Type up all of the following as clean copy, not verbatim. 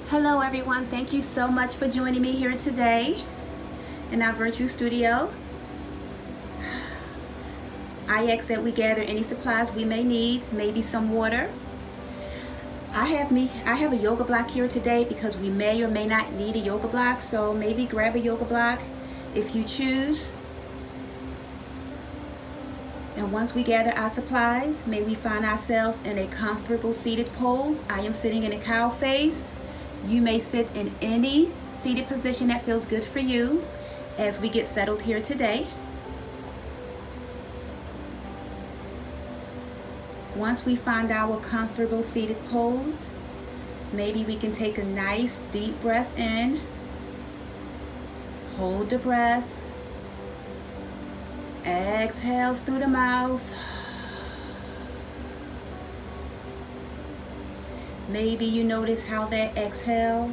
Hello everyone, thank you so much for joining me here today in our virtual studio. I ask that we gather any supplies we may need, maybe some water. I have a yoga block here today because we may or may not need a yoga block, so maybe grab a yoga block if you choose. And once we gather our supplies, may we find ourselves in a comfortable seated pose. I am sitting in a cow face. You may sit in any seated position that feels good for you as we get settled here today. Once we find our comfortable seated pose, maybe we can take a nice deep breath in, hold the breath, exhale through the mouth. Maybe you notice how that exhale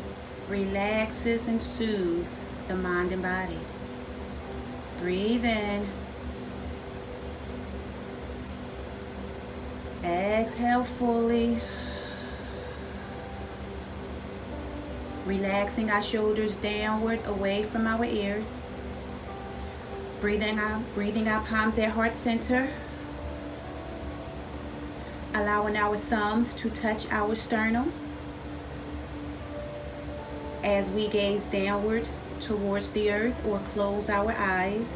relaxes and soothes the mind and body. Breathe in. Exhale fully. Relaxing our shoulders downward away from our ears. Breathing out palms at heart center. Allowing our thumbs to touch our sternum as we gaze downward towards the earth or close our eyes.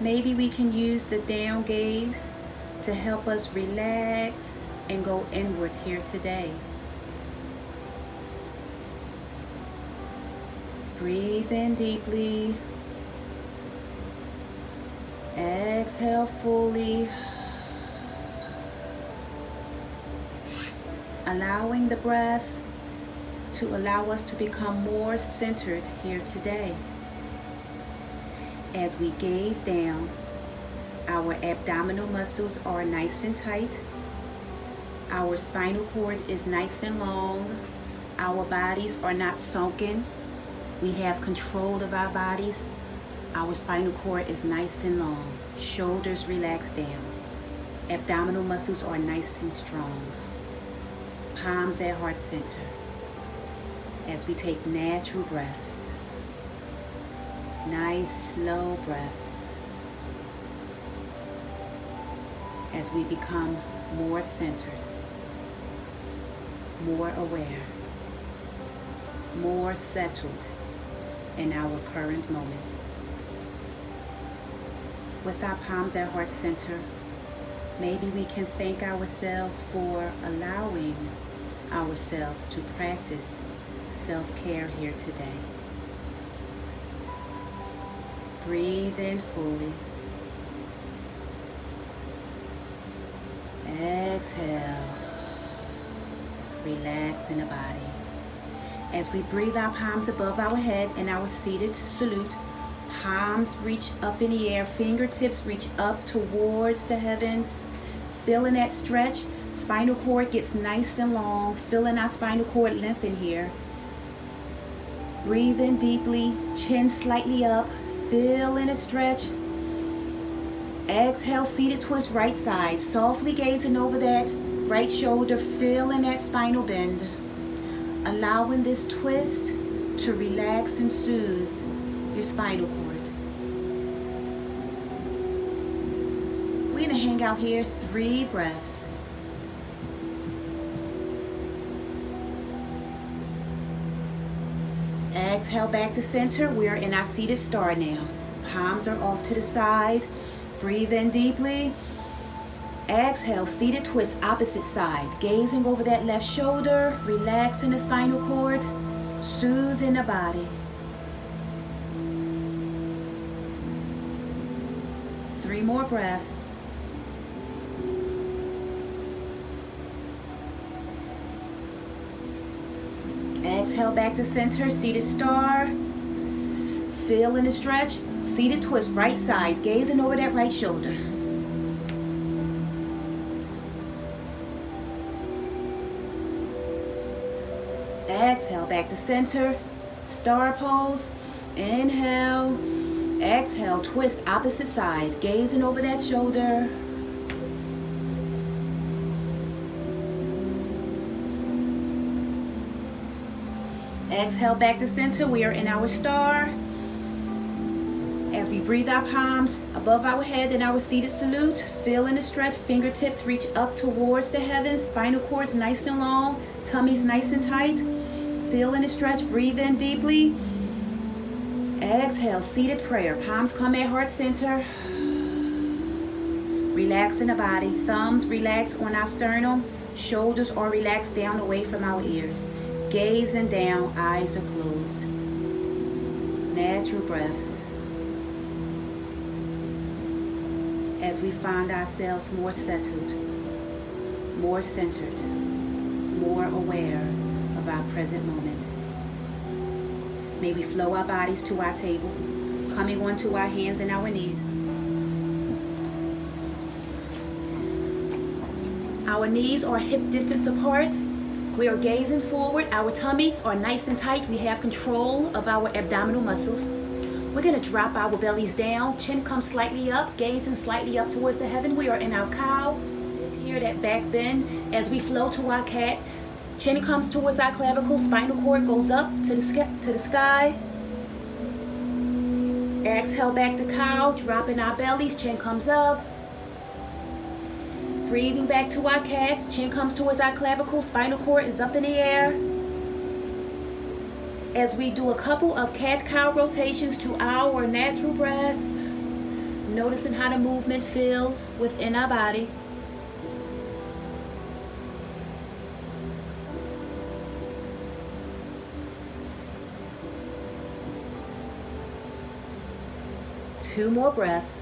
Maybe we can use the down gaze to help us relax and go inward here today. Breathe in deeply. Exhale fully. Allowing the breath to allow us to become more centered here today. As we gaze down, our abdominal muscles are nice and tight. Our spinal cord is nice and long. Our bodies are not sunken. We have control of our bodies. Our spinal cord is nice and long. Shoulders relax down. Abdominal muscles are nice and strong. Palms at heart center as we take natural breaths. Nice slow breaths as we become more centered, more aware, more settled in our current moment. With our palms at heart center, maybe we can thank ourselves for allowing ourselves to practice self-care here today. Breathe in fully. Exhale. Relax in the body. As we breathe our palms above our head in our seated salute, palms reach up in the air, fingertips reach up towards the heavens. Feeling that stretch, spinal cord gets nice and long, feeling our spinal cord lengthen here. Breathe in deeply, chin slightly up, feeling a stretch. Exhale, seated twist right side, softly gazing over that right shoulder, feeling that spinal bend. Allowing this twist to relax and soothe your spinal cord. We're gonna hang out here 3 breaths. Exhale back to center. We're in our seated star now. Palms are off to the side. Breathe in deeply. Exhale, seated twist, opposite side. Gazing over that left shoulder, relaxing the spinal cord, soothing the body. 3 more breaths. Exhale back to center, seated star. Feeling the stretch. Seated twist, right side, gazing over that right shoulder. Exhale back to center, star pose. Inhale, exhale, twist opposite side, gazing over that shoulder. Exhale back to center. We are in our star. As we breathe our palms above our head in our seated salute, feel in the stretch, fingertips reach up towards the heavens, spinal cords nice and long, tummies nice and tight. Feel in the stretch, breathe in deeply. Exhale, seated prayer. Palms come at heart center. Relax in the body. Thumbs relax on our sternum. Shoulders are relaxed down away from our ears. Gazing down, eyes are closed. Natural breaths. As we find ourselves more settled, more centered, more aware of our present moment. May we flow our bodies to our table, coming onto our hands and our knees. Our knees are hip distance apart. We are gazing forward. Our tummies are nice and tight. We have control of our abdominal muscles. We're going to drop our bellies down. Chin comes slightly up, gazing slightly up towards the heaven. We are in our cow. Hear that back bend as we flow to our cat. Chin comes towards our clavicle. Spinal cord goes up to the sky. Exhale back to cow, dropping our bellies. Chin comes up. Breathing back to our cat. Chin comes towards our clavicle. Spinal cord is up in the air. As we do a couple of cat-cow rotations to our natural breath, noticing how the movement feels within our body. Two more breaths.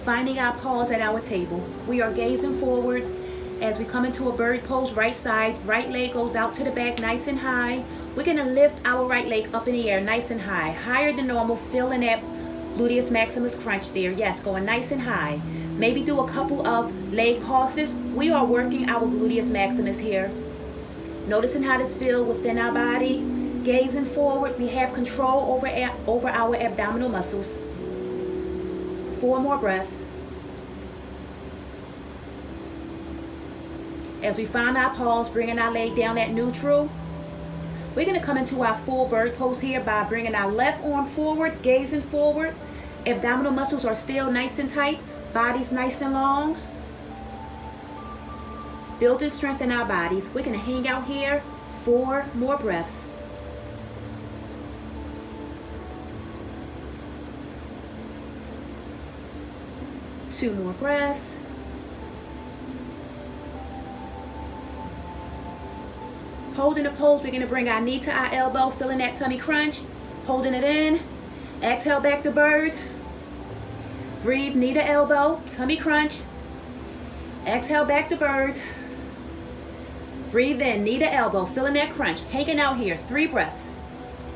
Finding our pause at our table. We are gazing forward as we come into a bird pose, right side. Right leg goes out to the back nice and high. We're going to lift our right leg up in the air nice and high. Higher than normal, feeling that gluteus maximus crunch there. Yes, going nice and high. Maybe do a couple of leg pulses. We are working our gluteus maximus here. Noticing how this feels within our body. Gazing forward, we have control over our abdominal muscles. 4 more breaths. As we find our pause, bringing our leg down at neutral. We're going to come into our full bird pose here by bringing our left arm forward, gazing forward. Abdominal muscles are still nice and tight. Body's nice and long. Building strength in our bodies. We're going to hang out here. 4 more breaths. Two more breaths. Holding the pose, we're going to bring our knee to our elbow, feeling that tummy crunch. Holding it in. Exhale back to bird. Breathe, knee to elbow, tummy crunch. Exhale back to bird. Breathe in, knee to elbow, feeling that crunch. Hanging out here, 3 breaths.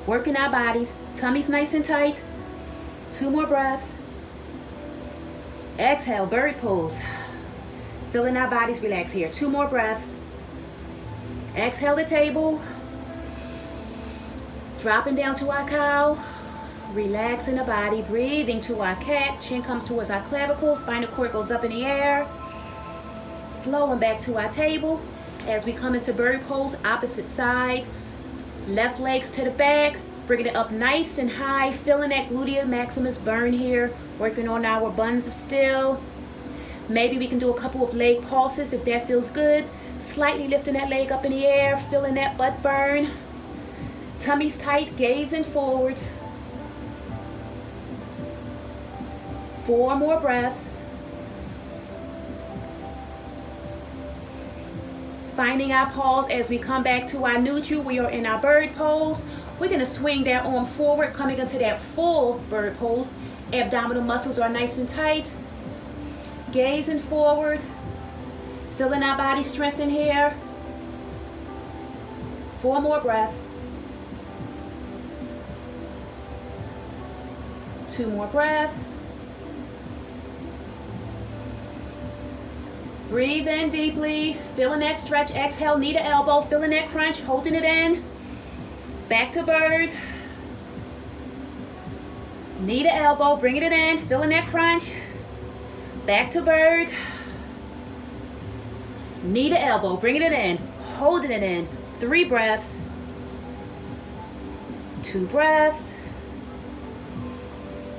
Working our bodies, tummy's nice and tight. 2 more breaths. Exhale, bird pose. Feeling our bodies relax here. 2 more breaths. Exhale the table. Dropping down to our cow. Relaxing the body. Breathing to our cat. Chin comes towards our clavicle. Spinal cord goes up in the air. Flowing back to our table. As we come into bird pose, opposite side. Left legs to the back. Bringing it up nice and high. Feeling that gluteus maximus burn here. Working on our buns of steel. Maybe we can do a couple of leg pulses if that feels good. Slightly lifting that leg up in the air. Feeling that butt burn. Tummy's tight. Gazing forward. 4 more breaths. Finding our pause as we come back to our neutral. We are in our bird pose. We're going to swing that arm forward, coming into that full bird pose. Abdominal muscles are nice and tight. Gazing forward. Feeling our body strengthen here. 4 more breaths. 2 more breaths. Breathe in deeply. Feeling that stretch. Exhale, knee to elbow. Feeling that crunch. Holding it in. Back to bird. Knee to elbow, bringing it in, feeling that crunch. Back to bird. Knee to elbow, bringing it in, holding it in. 3 breaths. 2 breaths.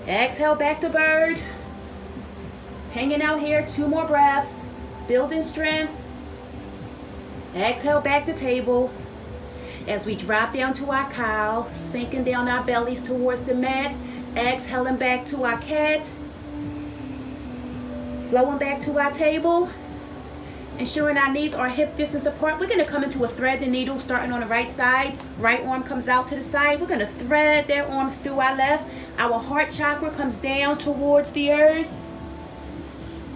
Exhale, back to bird. Hanging out here, 2 more breaths. Building strength. Exhale, back to table. As we drop down to our cow, sinking down our bellies towards the mat. Exhaling back to our cat. Flowing back to our table. Ensuring our knees are hip distance apart. We're going to come into a thread the needle starting on the right side. Right arm comes out to the side. We're going to thread that arm through our left. Our heart chakra comes down towards the earth.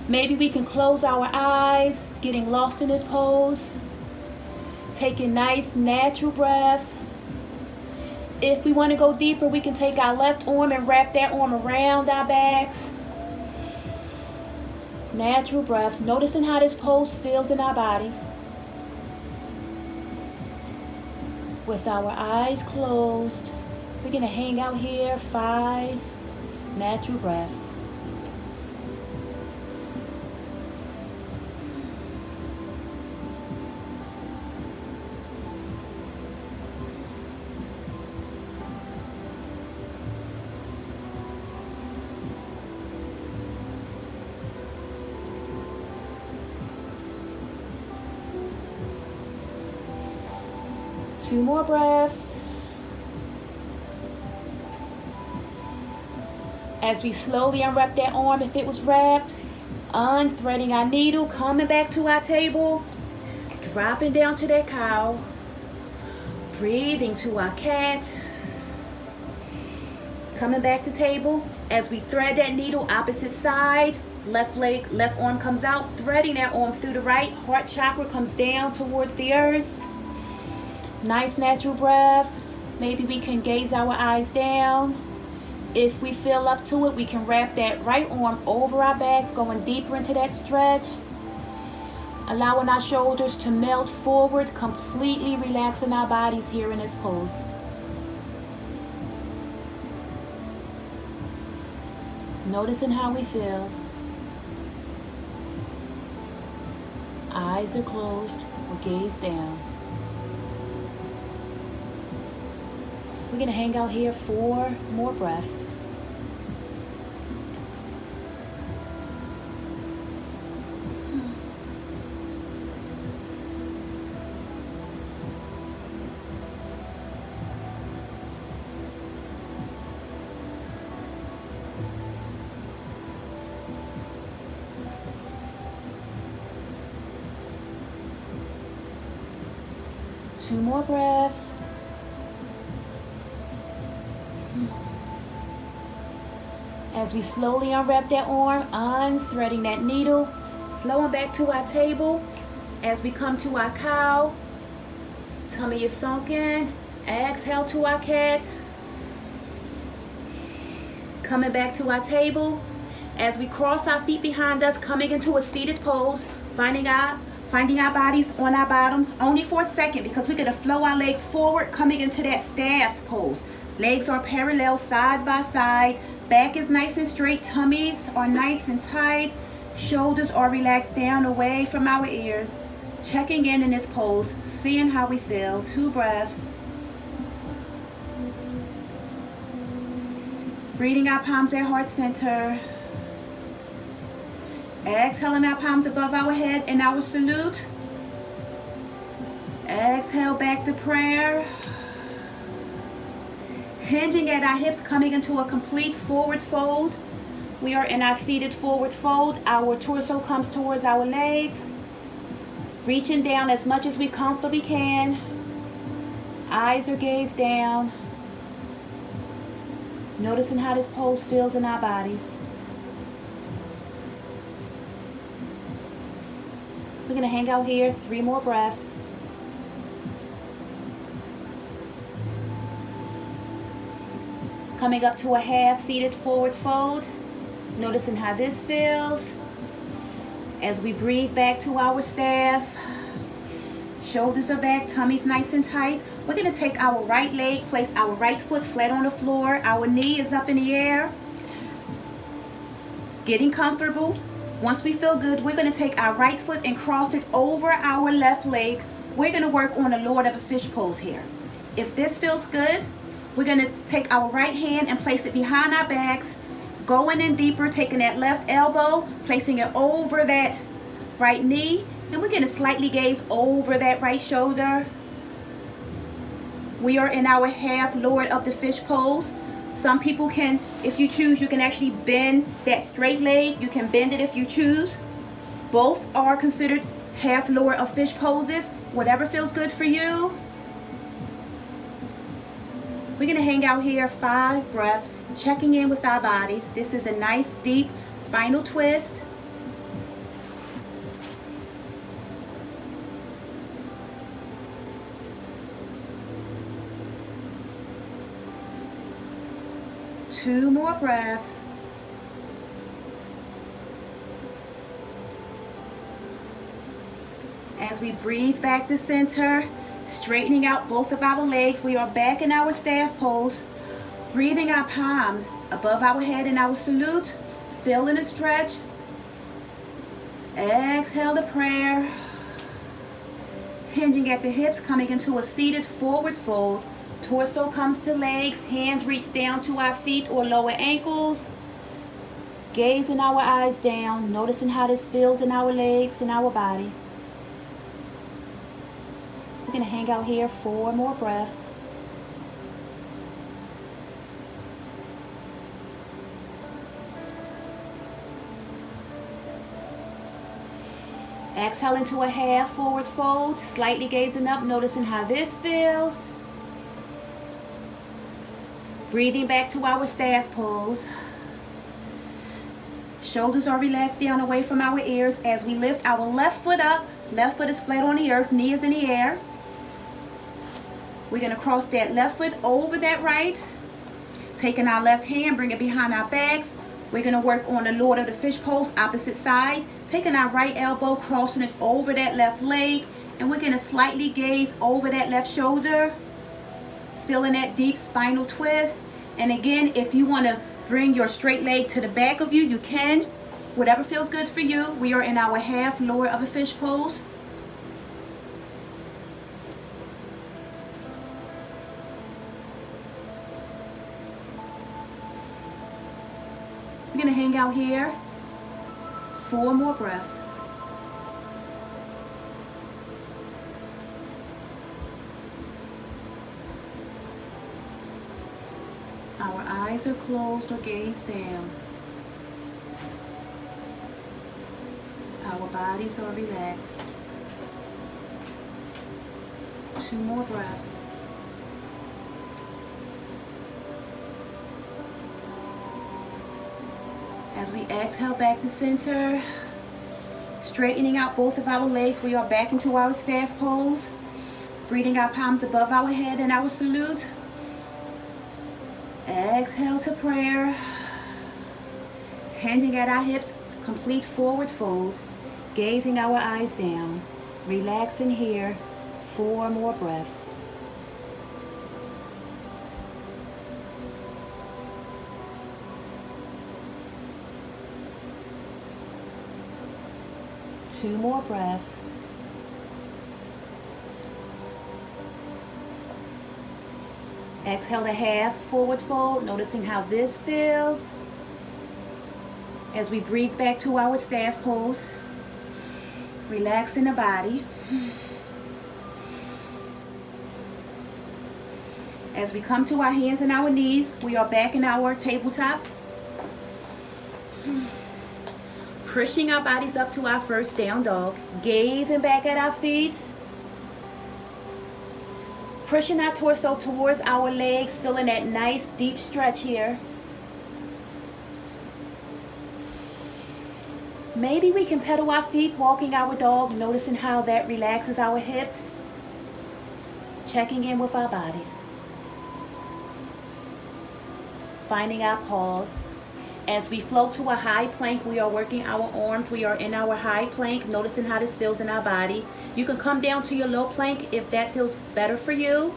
Maybe we can close our eyes, getting lost in this pose. Taking nice natural breaths. If we want to go deeper, we can take our left arm and wrap that arm around our backs. Natural breaths, noticing how this pose feels in our bodies. With our eyes closed, we're going to hang out here 5 natural breaths. Two more breaths. As we slowly unwrap that arm if it was wrapped, unthreading our needle, coming back to our table, dropping down to that cow, breathing to our cat, coming back to table. As we thread that needle opposite side, left leg, left arm comes out, threading that arm through the right, heart chakra comes down towards the earth. Nice natural breaths. Maybe we can gaze our eyes down. If we feel up to it, we can wrap that right arm over our backs, going deeper into that stretch. Allowing our shoulders to melt forward, completely relaxing our bodies here in this pose. Noticing how we feel. Eyes are closed or gaze down. We're going to hang out here 4 more breaths. Two more breaths. As we slowly unwrap that arm, unthreading that needle, flowing back to our table. As we come to our cow, tummy is sunken. Exhale to our cat. Coming back to our table. As we cross our feet behind us, coming into a seated pose, finding our bodies on our bottoms, only for a second because we're going to flow our legs forward, coming into that staff pose. Legs are parallel side by side. Back is nice and straight. Tummies are nice and tight. Shoulders are relaxed down away from our ears. Checking in this pose, seeing how we feel. 2 breaths. Breathing our palms at heart center. Exhaling our palms above our head in our salute. Exhale back to prayer. Hinging at our hips, coming into a complete forward fold. We are in our seated forward fold. Our torso comes towards our legs. Reaching down as much as we comfortably can. Eyes are gazed down. Noticing how this pose feels in our bodies. We're going to hang out here 3 more breaths. Coming up to a half seated forward fold. Noticing how this feels. As we breathe back to our staff. Shoulders are back, tummy's nice and tight. We're going to take our right leg, place our right foot flat on the floor. Our knee is up in the air. Getting comfortable. Once we feel good, we're going to take our right foot and cross it over our left leg. We're going to work on a Lord of a Fish pose here. If this feels good, we're going to take our right hand and place it behind our backs, going in deeper, taking that left elbow, placing it over that right knee, and we're going to slightly gaze over that right shoulder. We are in our half Lord of the Fish pose. Some people can, if you choose, you can actually bend that straight leg. You can bend it if you choose. Both are considered half Lord of Fish poses. Whatever feels good for you. We're going to hang out here 5 breaths, checking in with our bodies. This is a nice deep spinal twist. Two more breaths. As we breathe back to center, straightening out both of our legs, we are back in our staff pose. Breathing our palms above our head in our salute, feeling a stretch. Exhale to prayer. Hinging at the hips, coming into a seated forward fold. Torso comes to legs, hands reach down to our feet or lower ankles. Gazing our eyes down, noticing how this feels in our legs and our body. We're going to hang out here 4 more breaths. Exhale into a half forward fold, slightly gazing up, noticing how this feels. Breathing back to our staff pose. Shoulders are relaxed down away from our ears as we lift our left foot up. Left foot is flat on the earth, knee is in the air. We're going to cross that left foot over that right. Taking our left hand, bring it behind our backs. We're going to work on the Lord of the Fish pose, opposite side. Taking our right elbow, crossing it over that left leg. And we're going to slightly gaze over that left shoulder. Feeling that deep spinal twist. And again, if you want to bring your straight leg to the back of you, you can. Whatever feels good for you. We are in our half Lord of a Fish pose. We're going to hang out here 4 more breaths. Our eyes are closed or gazed down. Our bodies are relaxed. 2 more breaths. As we exhale back to center, straightening out both of our legs, we are back into our staff pose. Breathing our palms above our head in our salute. Exhale to prayer. Hinging at our hips, complete forward fold. Gazing our eyes down. Relaxing here. 4 more breaths. Two more breaths. Exhale to half forward fold, noticing how this feels. As we breathe back to our staff pose, relaxing the body. As we come to our hands and our knees, we are back in our tabletop. Pushing our bodies up to our first down dog. Gazing back at our feet. Pushing our torso towards our legs, feeling that nice deep stretch here. Maybe we can pedal our feet, walking our dog, noticing how that relaxes our hips. Checking in with our bodies. Finding our pause. As we float to a high plank, we are working our arms. We are in our high plank, noticing how this feels in our body. You can come down to your low plank if that feels better for you.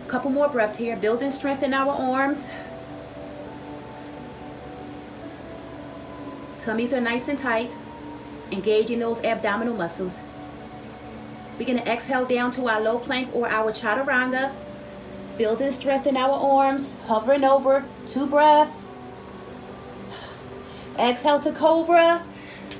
Couple more breaths here, building strength in our arms. tummies are nice and tight, engaging those abdominal muscles. We're going to exhale down to our low plank or our chaturanga, building strength in our arms, hovering over, 2 breaths. Exhale to cobra,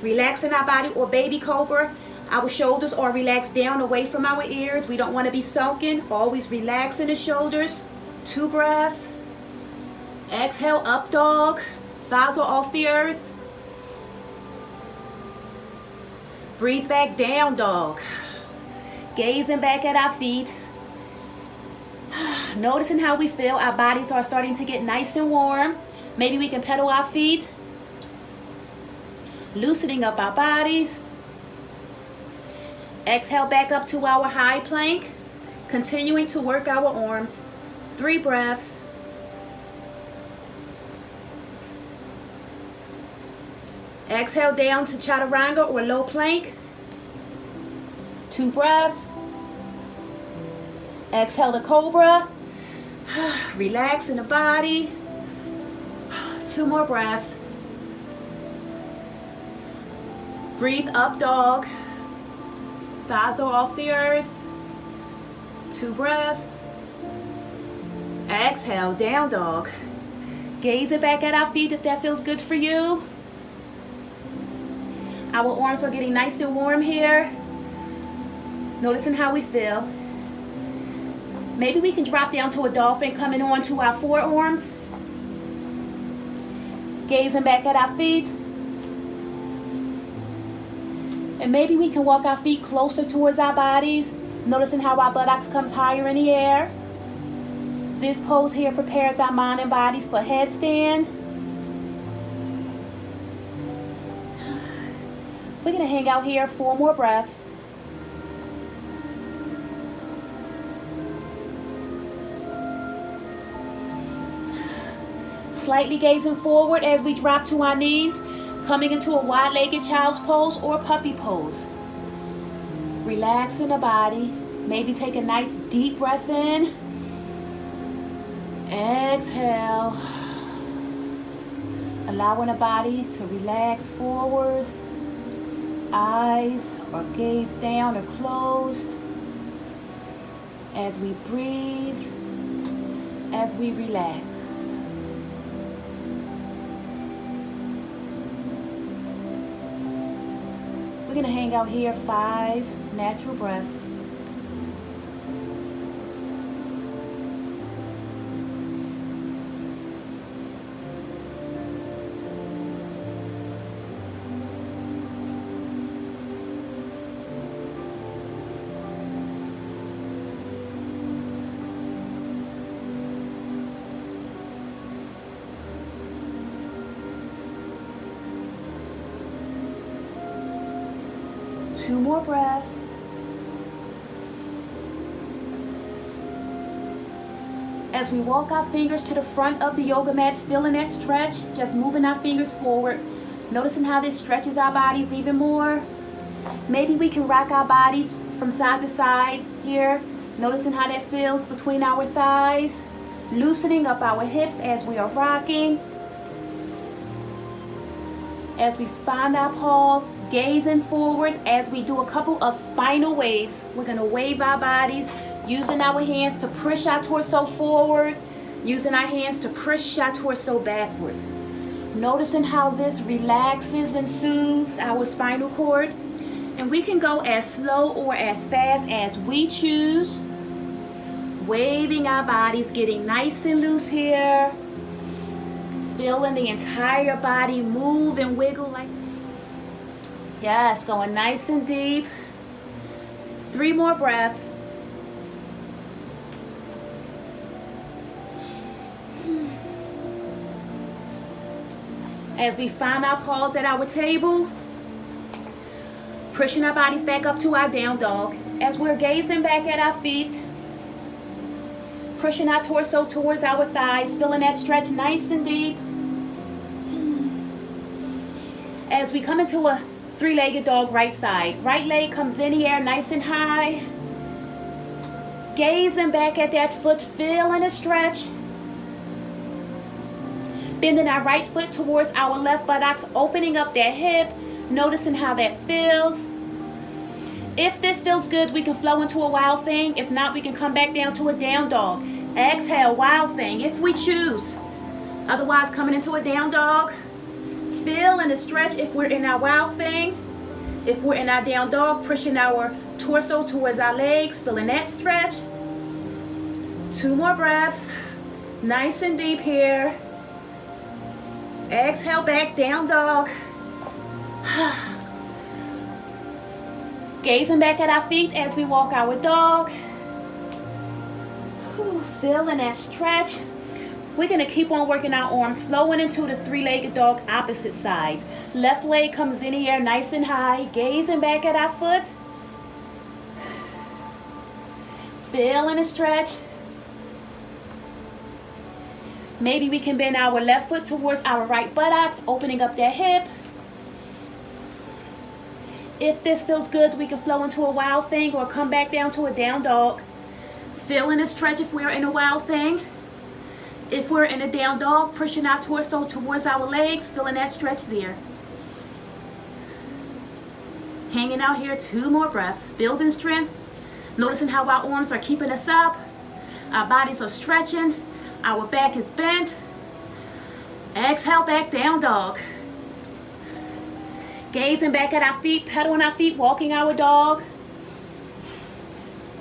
relaxing our body, or baby cobra. Our shoulders are relaxed down away from our ears. We don't want to be sunken. Always relaxing the shoulders. 2 breaths. Exhale, up dog. Thighs are off the earth. Breathe back, down dog. Gazing back at our feet. Noticing how we feel. Our bodies are starting to get nice and warm. Maybe we can pedal our feet. Loosening up our bodies. Exhale back up to our high plank. Continuing to work our arms. 3 breaths. Exhale down to chaturanga or low plank. 2 breaths. Exhale to cobra. Relax in the body. 2 more breaths. Breathe up dog. Thighs are off the earth. 2 breaths. Exhale, down dog. Gazing back at our feet if that feels good for you. Our arms are getting nice and warm here. Noticing how we feel. Maybe we can drop down to a dolphin, coming on to our forearms. Gazing back at our feet. And maybe we can walk our feet closer towards our bodies, noticing how our buttocks comes higher in the air. This pose here prepares our mind and bodies for headstand. We're going to hang out here 4 more breaths. Slightly gazing forward as we drop to our knees, coming into a wide-legged child's pose or puppy pose. Relaxing the body. Maybe take a nice deep breath in. Exhale. Allowing the body to relax forward. Eyes or gaze down or closed. As we breathe, as we relax. We're going to hang out here 5 natural breaths. Two more breaths. As we walk our fingers to the front of the yoga mat, feeling that stretch, just moving our fingers forward, noticing how this stretches our bodies even more. Maybe we can rock our bodies from side to side here, noticing how that feels between our thighs, loosening up our hips as we are rocking. As we find our pause, gazing forward as we do a couple of spinal waves. We're going to wave our bodies, using our hands to push our torso forward, using our hands to push our torso backwards. Noticing how this relaxes and soothes our spinal cord. And we can go as slow or as fast as we choose. Waving our bodies, getting nice and loose here. Feeling the entire body move and wiggle like. Yes, going nice and deep. 3 more breaths. As we find our pause at our table, pushing our bodies back up to our down dog. As we're gazing back at our feet, pushing our torso towards our thighs, feeling that stretch nice and deep. As we come into a 3-legged dog, right side. Right leg comes in the air nice and high. Gazing back at that foot, feeling a stretch. Bending our right foot towards our left buttocks, opening up that hip, noticing how that feels. If this feels good, we can flow into a wild thing. If not, we can come back down to a down dog. Exhale, wild thing, if we choose. Otherwise, coming into a down dog. Feel and stretch if we're in our wild thing. If we're in our down dog, pushing our torso towards our legs, feeling that stretch. 2 more breaths. Nice and deep here. Exhale, back, down dog. Gazing back at our feet as we walk our dog. Feeling that stretch. We're going to keep on working our arms, flowing into the 3-legged dog opposite side. Left leg comes in the air nice and high. Gazing back at our foot. Feeling a stretch. Maybe we can bend our left foot towards our right buttocks, opening up that hip. If this feels good, we can flow into a wild thing or come back down to a down dog. Feeling a stretch if we're in a wild thing. If we're in a down dog, pushing our torso towards our legs, feeling that stretch there. Hanging out here, 2 more breaths. Building strength. Noticing how our arms are keeping us up. Our bodies are stretching. Our back is bent. Exhale, back, down dog. Gazing back at our feet, pedaling our feet, walking our dog.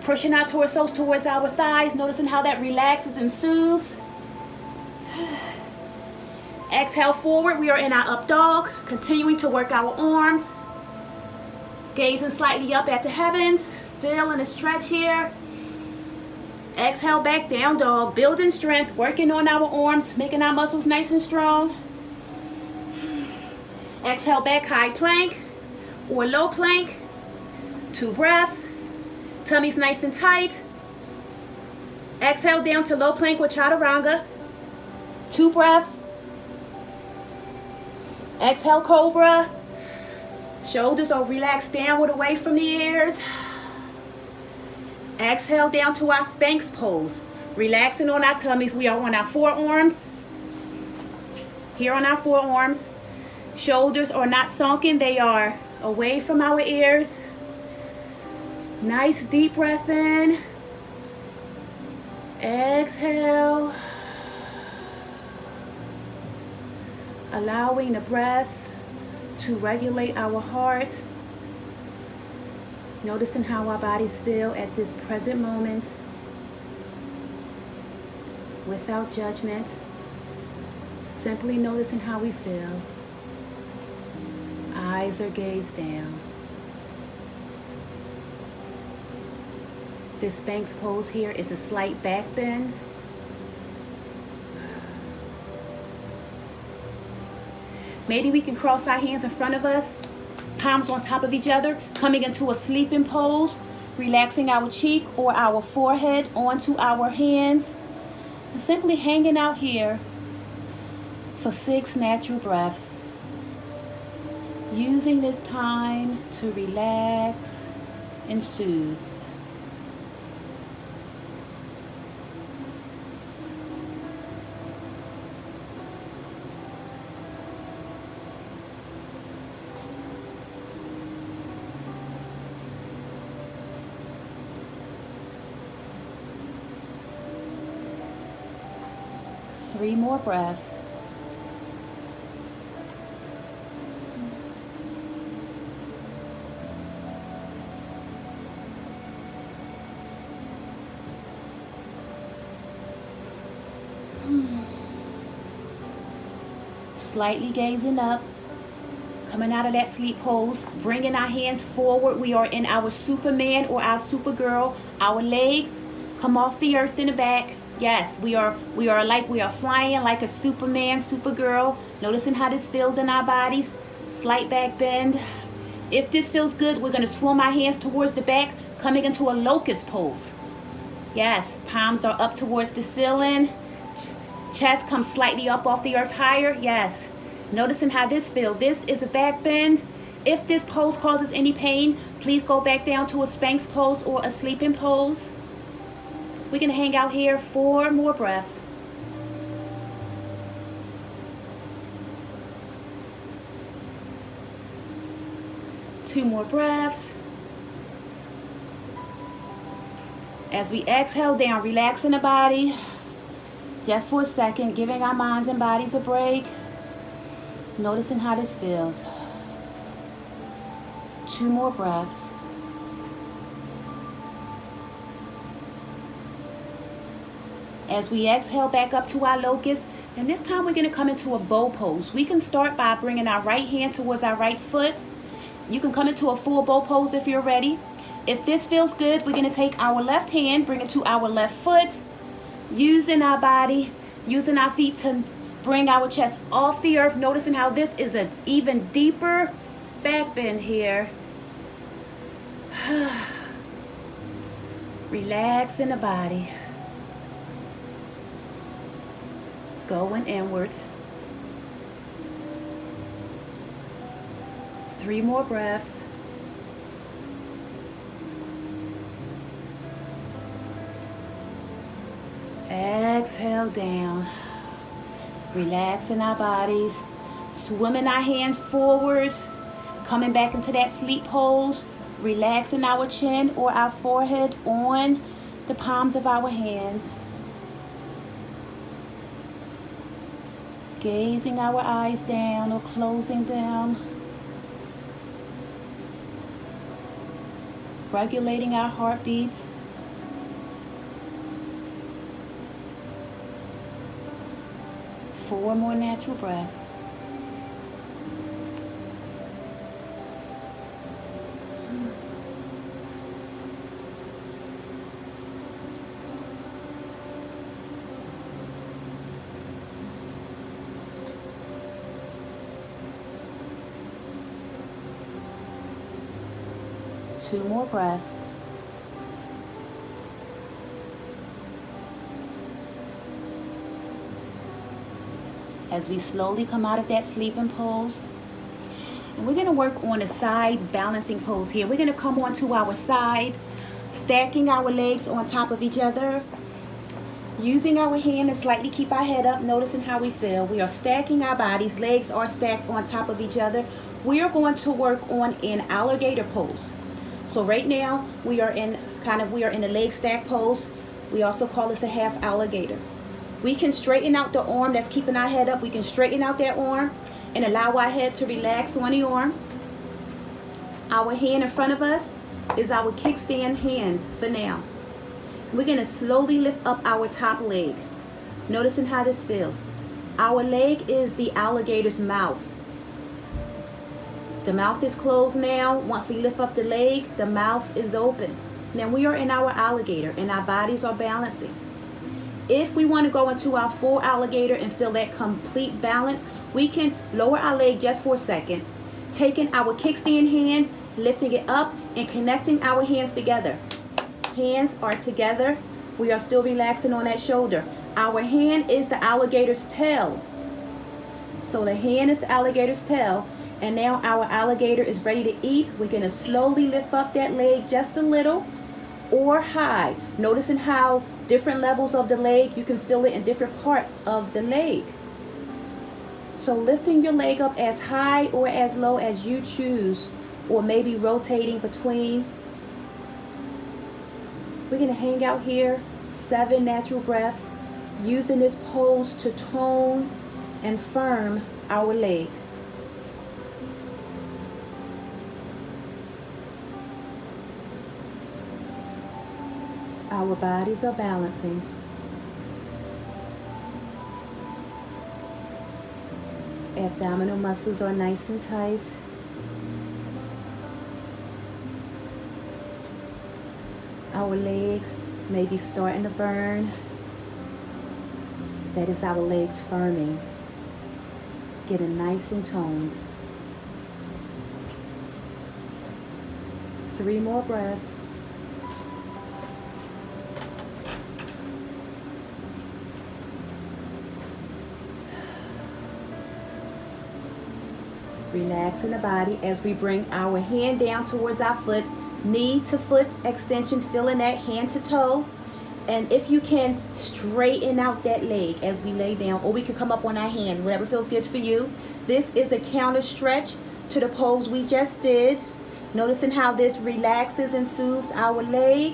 Pushing our torsos towards our thighs, noticing how that relaxes and soothes. Exhale forward, we are in our up dog, continuing to work our arms. Gazing slightly up at the heavens, feeling a stretch here. Exhale, back, down dog, building strength, working on our arms, making our muscles nice and strong. Exhale, back, high plank or low plank. 2 breaths. Tummy's nice and tight. Exhale down to low plank with chaturanga. 2 breaths. Exhale, cobra. Shoulders are relaxed downward away from the ears. Exhale down to our Spanx pose. Relaxing on our tummies. We are on our forearms. Here on our forearms. Shoulders are not sunken. They are away from our ears. Nice deep breath in. Exhale. Allowing the breath to regulate our heart. Noticing how our bodies feel at this present moment. Without judgment. Simply noticing how we feel. Eyes are gazed down. This Spanx pose here is a slight back bend. Maybe we can cross our hands in front of us, palms on top of each other, coming into a sleeping pose, relaxing our cheek or our forehead onto our hands, and simply hanging out here for 6 natural breaths. Using this time to relax and soothe. Three more breaths. Slightly gazing up, coming out of that sleep pose, bringing our hands forward. We are in our Superman or our Supergirl. Our legs come off the earth in the back. Yes, we are flying like a Superman, Supergirl. Noticing how this feels in our bodies. Slight back bend. If this feels good, we're going to swim our hands towards the back, coming into a locust pose. Yes, palms are up towards the ceiling. Chest comes slightly up off the earth higher. Yes. Noticing how this feels. This is a back bend. If this pose causes any pain, please go back down to a Spanx pose or a sleeping pose. We can hang out here 4 more breaths. 2 more breaths. As we exhale down, relaxing the body just for a second, giving our minds and bodies a break. Noticing how this feels. 2 more breaths. As we exhale back up to our locust, and this time we're going to come into a bow pose. We can start by bringing our right hand towards our right foot. You can come into a full bow pose if you're ready. If this feels good, we're going to take our left hand, bring it to our left foot, using our body, using our feet to bring our chest off the earth, noticing how this is an even deeper back bend here. Relax in the body. Going inward. 3 more breaths. Exhale down. Relaxing our bodies. Swimming our hands forward. Coming back into that sleep pose. Relaxing our chin or our forehead on the palms of our hands. Gazing our eyes down or closing them. Regulating our heartbeats. Four more natural breaths. Two more breaths. As we slowly come out of that sleeping pose. And we're going to work on a side balancing pose here. We're going to come onto our side, stacking our legs on top of each other. Using our hand to slightly keep our head up, noticing how we feel. We are stacking our bodies. Legs are stacked on top of each other. We are going to work on an alligator pose. So right now we are in a leg stack pose. We also call this a half alligator. We can straighten out the arm that's keeping our head up. We can straighten out that arm and allow our head to relax on the arm. Our hand in front of us is our kickstand hand for now. We're going to slowly lift up our top leg. Noticing how this feels. Our leg is the alligator's mouth. The mouth is closed now. Once we lift up the leg, the mouth is open. Now we are in our alligator and our bodies are balancing. If we want to go into our full alligator and feel that complete balance, we can lower our leg just for a second, taking our kickstand hand, lifting it up, and connecting our hands together. Hands are together. We are still relaxing on that shoulder. Our hand is the alligator's tail. So the hand is the alligator's tail. And now our alligator is ready to eat. We're going to slowly lift up that leg just a little or high. Noticing how different levels of the leg, you can feel it in different parts of the leg. So lifting your leg up as high or as low as you choose, or maybe rotating between. We're going to hang out here 7 natural breaths, using this pose to tone and firm our leg. Our bodies are balancing. Abdominal muscles are nice and tight. Our legs may be starting to burn. That is our legs firming, getting nice and toned. 3 more breaths. Relaxing the body as we bring our hand down towards our foot, knee to foot extensions, feeling that hand to toe. And if you can, straighten out that leg as we lay down, or we can come up on our hand, whatever feels good for you. This is a counter stretch to the pose we just did. Noticing how this relaxes and soothes our leg.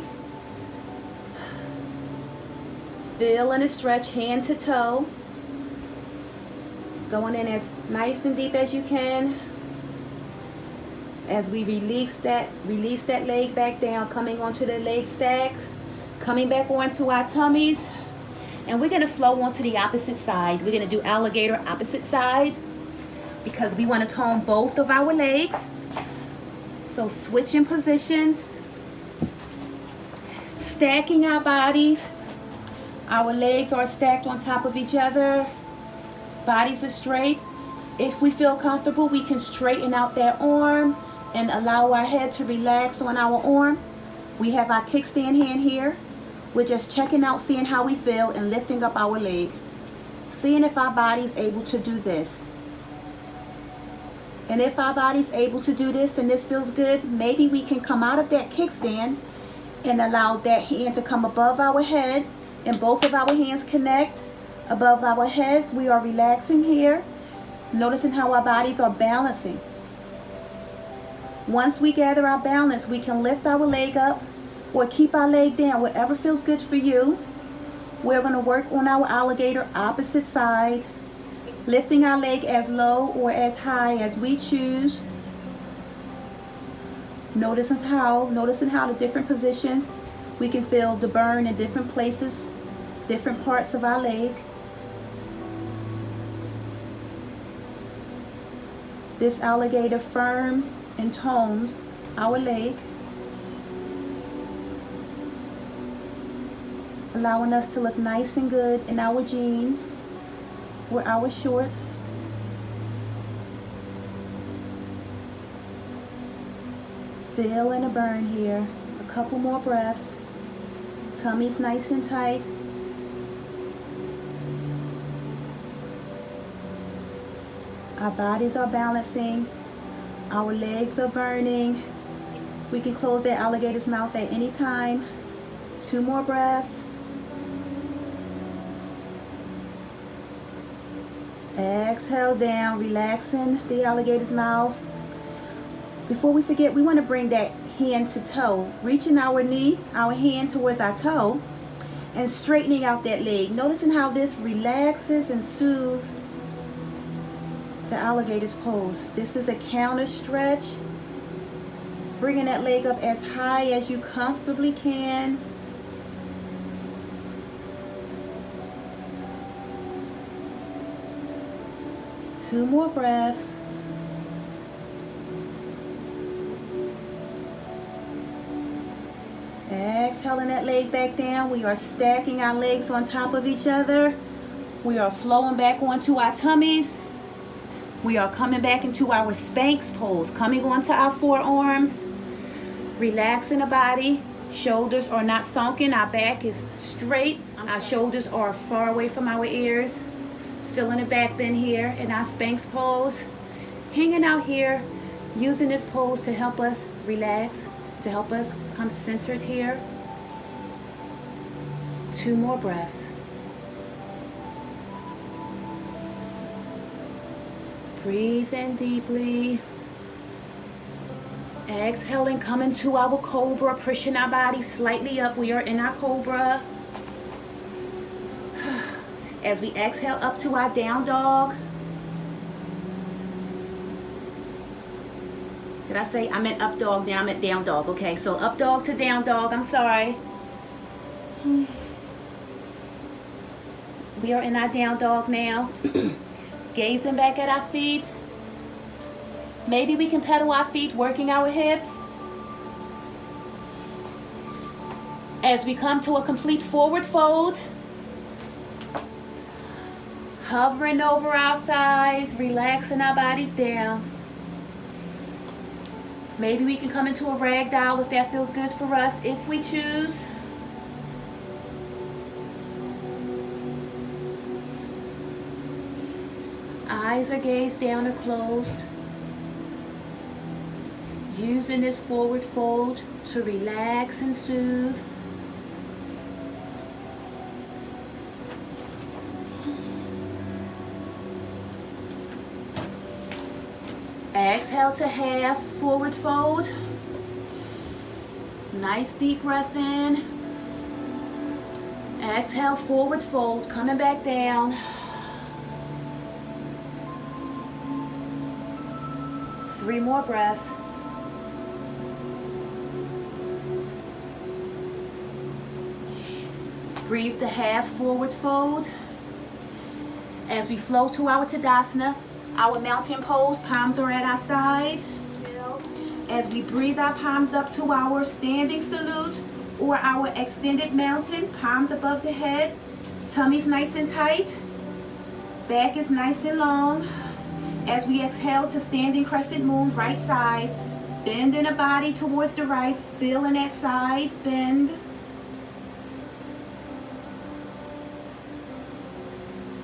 Feeling a stretch hand to toe. Going in as nice and deep as you can. As we release that leg back down, coming onto the leg stacks, coming back onto our tummies. And we're going to flow onto the opposite side. We're going to do alligator opposite side because we want to tone both of our legs. So switching positions, stacking our bodies. Our legs are stacked on top of each other. Bodies are straight. If we feel comfortable, we can straighten out that arm and allow our head to relax on our arm. We have our kickstand hand here. We're just checking out, seeing how we feel and lifting up our leg. Seeing if our body's able to do this. And if our body's able to do this and this feels good, maybe we can come out of that kickstand and allow that hand to come above our head and both of our hands connect above our heads. We are relaxing here, noticing how our bodies are balancing. Once we gather our balance, we can lift our leg up or keep our leg down, whatever feels good for you. We're going to work on our alligator opposite side, lifting our leg as low or as high as we choose. Noticing how the different positions, we can feel the burn in different places, different parts of our leg. This alligator firms and tones our leg, allowing us to look nice and good in our jeans or our shorts. Feeling a burn here. A couple more breaths. Tummy's nice and tight. Our bodies are balancing. Our legs are burning. We can close that alligator's mouth at any time. 2 more breaths. Exhale down, relaxing the alligator's mouth. Before we forget, we want to bring that hand to toe, reaching our knee, our hand towards our toe, and straightening out that leg. Noticing how this relaxes and soothes the alligator's pose. This is a counter stretch. Bringing that leg up as high as you comfortably can. Two more breaths. Exhaling that leg back down. We are stacking our legs on top of each other. We are flowing back onto our tummies. We are coming back into our Spanx pose, coming onto our forearms, relaxing the body. Shoulders are not sunken. Our back is straight. Our shoulders are far away from our ears. Feeling the back bend here in our Spanx pose. Hanging out here, using this pose to help us relax, to help us come centered here. 2 more breaths. Breathe in deeply. Exhaling, coming to our cobra, pushing our body slightly up. We are in our cobra. As we exhale up to our down dog. Did I say I meant up dog? Now I meant down dog. Okay, so up dog to down dog. I'm sorry. We are in our down dog now. Gazing back at our feet. Maybe we can pedal our feet, working our hips. As we come to a complete forward fold. Hovering over our thighs, relaxing our bodies down. Maybe we can come into a ragdoll if that feels good for us, if we choose. Eyes are gazed down or closed. Using this forward fold to relax and soothe. Exhale Exhale to half forward fold. Nice deep breath in. Exhale, forward fold, coming back down. 3 more breaths. Breathe the half forward fold. As we flow to our Tadasana, our mountain pose, palms are at our side. As we breathe our palms up to our standing salute or our extended mountain, palms above the head, tummy's nice and tight, back is nice and long. As we exhale to standing crescent moon, right side, bending the body towards the right, feeling that side bend.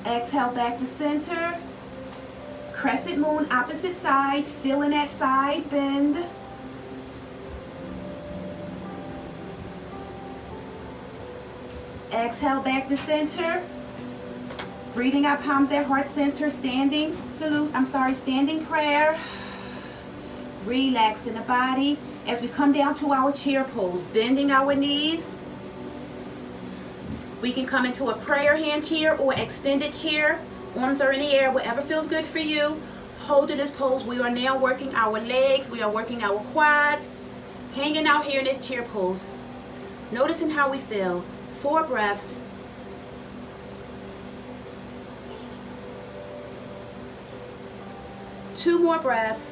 Exhale back to center. Crescent moon, opposite side, feeling that side bend. Exhale back to center. Breathing our palms at heart center, standing prayer. Relaxing the body as we come down to our chair pose, bending our knees. We can come into a prayer hand chair or extended chair. Arms are in the air, whatever feels good for you. Holding this pose, we are now working our legs, we are working our quads, hanging out here in this chair pose. Noticing how we feel. 4 breaths. Two more breaths.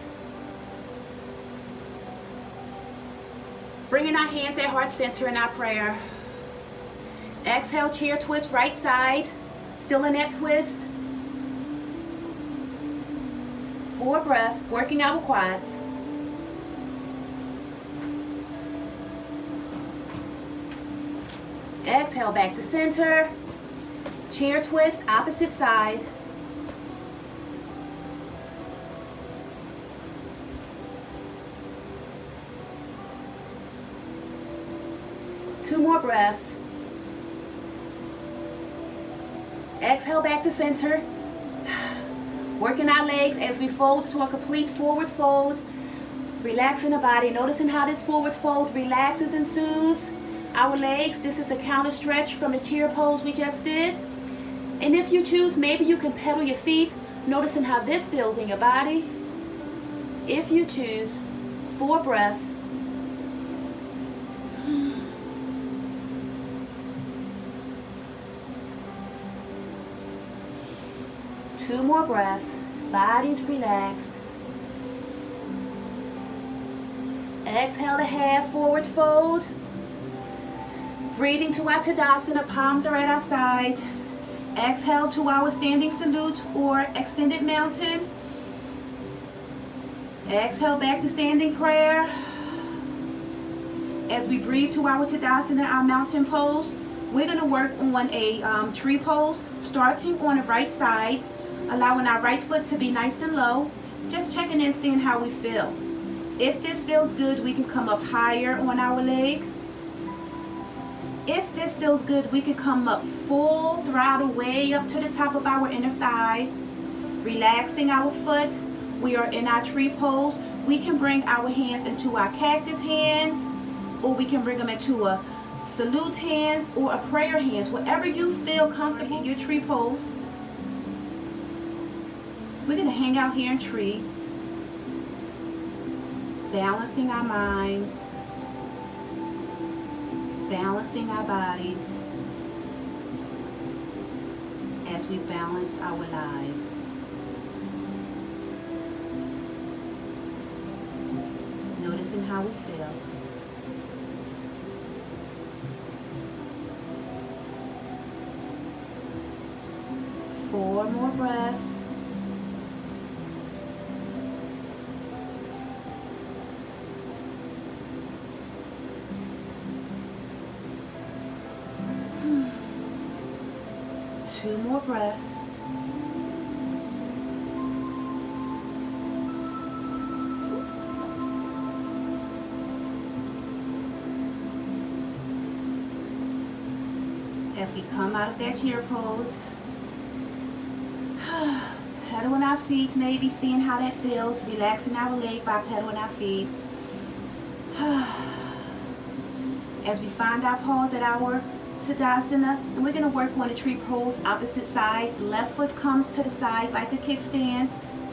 Bringing our hands at heart center in our prayer. Exhale, chair twist right side. Feeling that twist. 4 breaths, working our quads. Exhale back to center. Chair twist, opposite side. Two more breaths. Exhale back to center. Working our legs as we fold to a complete forward fold. Relaxing the body. Noticing how this forward fold relaxes and soothes our legs. This is a counter stretch from the chair pose we just did. And if you choose, maybe you can pedal your feet. Noticing how this feels in your body. If you choose, 4 breaths. Two more breaths. Body's relaxed. Exhale to half forward fold. Breathing to our Tadasana, palms are at our sides. Exhale to our standing salute or extended mountain. Exhale back to standing prayer. As we breathe to our Tadasana, our mountain pose, we're going to work on a tree pose, starting on the right side. Allowing our right foot to be nice and low. Just checking in, seeing how we feel. If this feels good, we can come up higher on our leg. If this feels good, we can come up full throttle way up to the top of our inner thigh. Relaxing our foot. We are in our tree pose. We can bring our hands into our cactus hands, or we can bring them into a salute hands or a prayer hands. Whatever you feel comfortable in your tree pose. We're going to hang out here in tree, balancing our minds, balancing our bodies as we balance our lives. Noticing how we feel. Four more breaths. Two more breaths. Oops. As we come out of that chair pose, Pedaling our feet, maybe seeing how that feels. Relaxing our leg by pedaling our feet. As we find our pause at our Tadasana, and we're going to work on the tree pose, opposite side. Left foot comes to the side like a kickstand,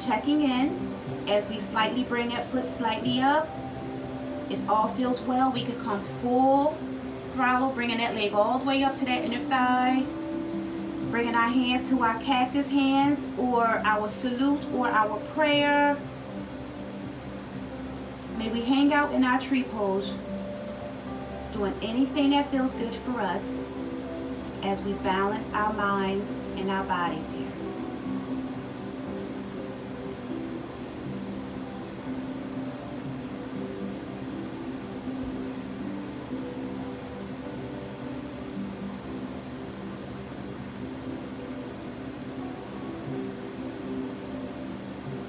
checking in as we slightly bring that foot slightly up. If all feels well, we can come full throttle, bringing that leg all the way up to that inner thigh. Bringing our hands to our cactus hands, or our salute, or our prayer. May we hang out in our tree pose, doing anything that feels good for us as we balance our minds and our bodies here.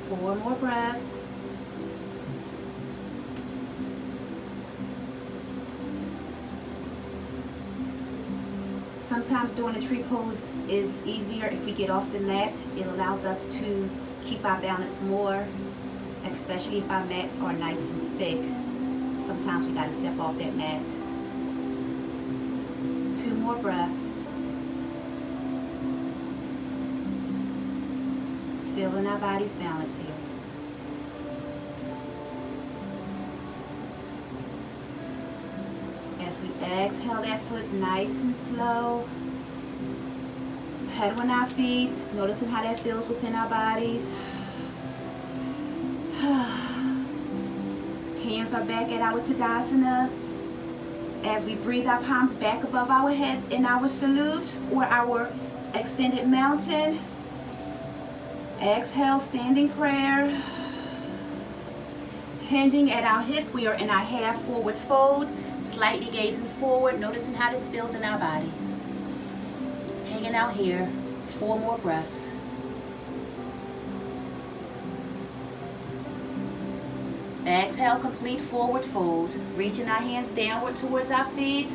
Four more breaths. Sometimes doing a tree pose is easier if we get off the mat. It allows us to keep our balance more, especially if our mats are nice and thick. Sometimes we got to step off that mat. 2 more breaths. Feeling our body's balance here. As we exhale that foot nice and slow. Pedaling our feet, noticing how that feels within our bodies. Hands are back at our Tadasana. As we breathe our palms back above our heads in our salute or our extended mountain. Exhale, standing prayer. Hinging at our hips, we are in our half forward fold. Slightly gazing forward, noticing how this feels in our body. Hanging out here, 4 more breaths. Exhale, complete forward fold. Reaching our hands downward towards our feet.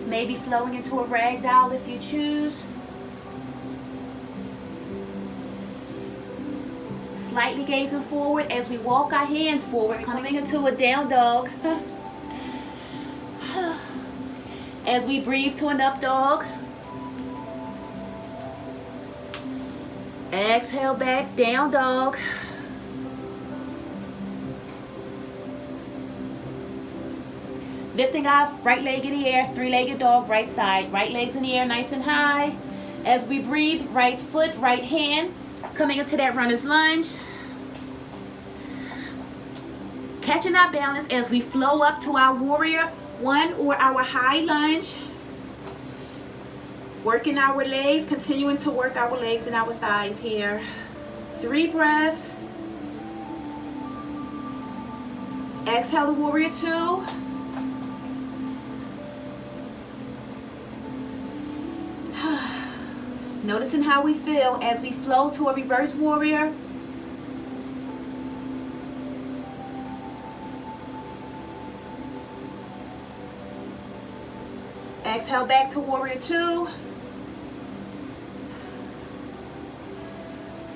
Maybe flowing into a ragdoll if you choose. Slightly gazing forward as we walk our hands forward, coming into a down dog. As we breathe to an up dog. Exhale back, down dog. Lifting our right leg in the air, 3-legged dog, right side. Right legs in the air, nice and high. As we breathe, right foot, right hand, coming into that runner's lunge. Catching our balance as we flow up to our warrior 1 or our high lunge. Working our legs, continuing to work our legs and our thighs here. 3 breaths. Exhale to warrior 2. Noticing how we feel as we flow to a reverse warrior. Exhale back to warrior 2.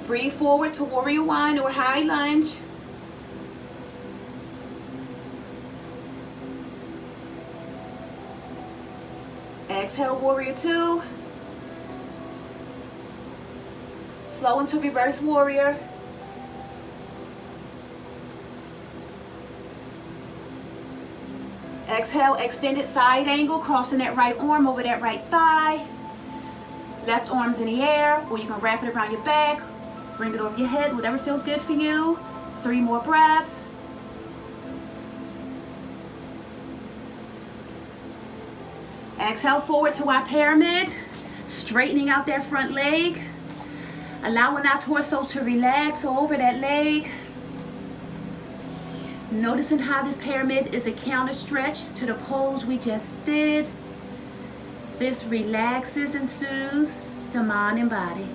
Breathe forward to warrior 1 or high lunge. Exhale, warrior 2. Flow into reverse warrior. Exhale, extended side angle, crossing that right arm over that right thigh. Left arm's in the air, or you can wrap it around your back. Bring it over your head, whatever feels good for you. 3 more breaths. Exhale forward to our pyramid, straightening out that front leg. Allowing our torso to relax over that leg. Noticing how this pyramid is a counter stretch to the pose we just did. This relaxes and soothes the mind and body.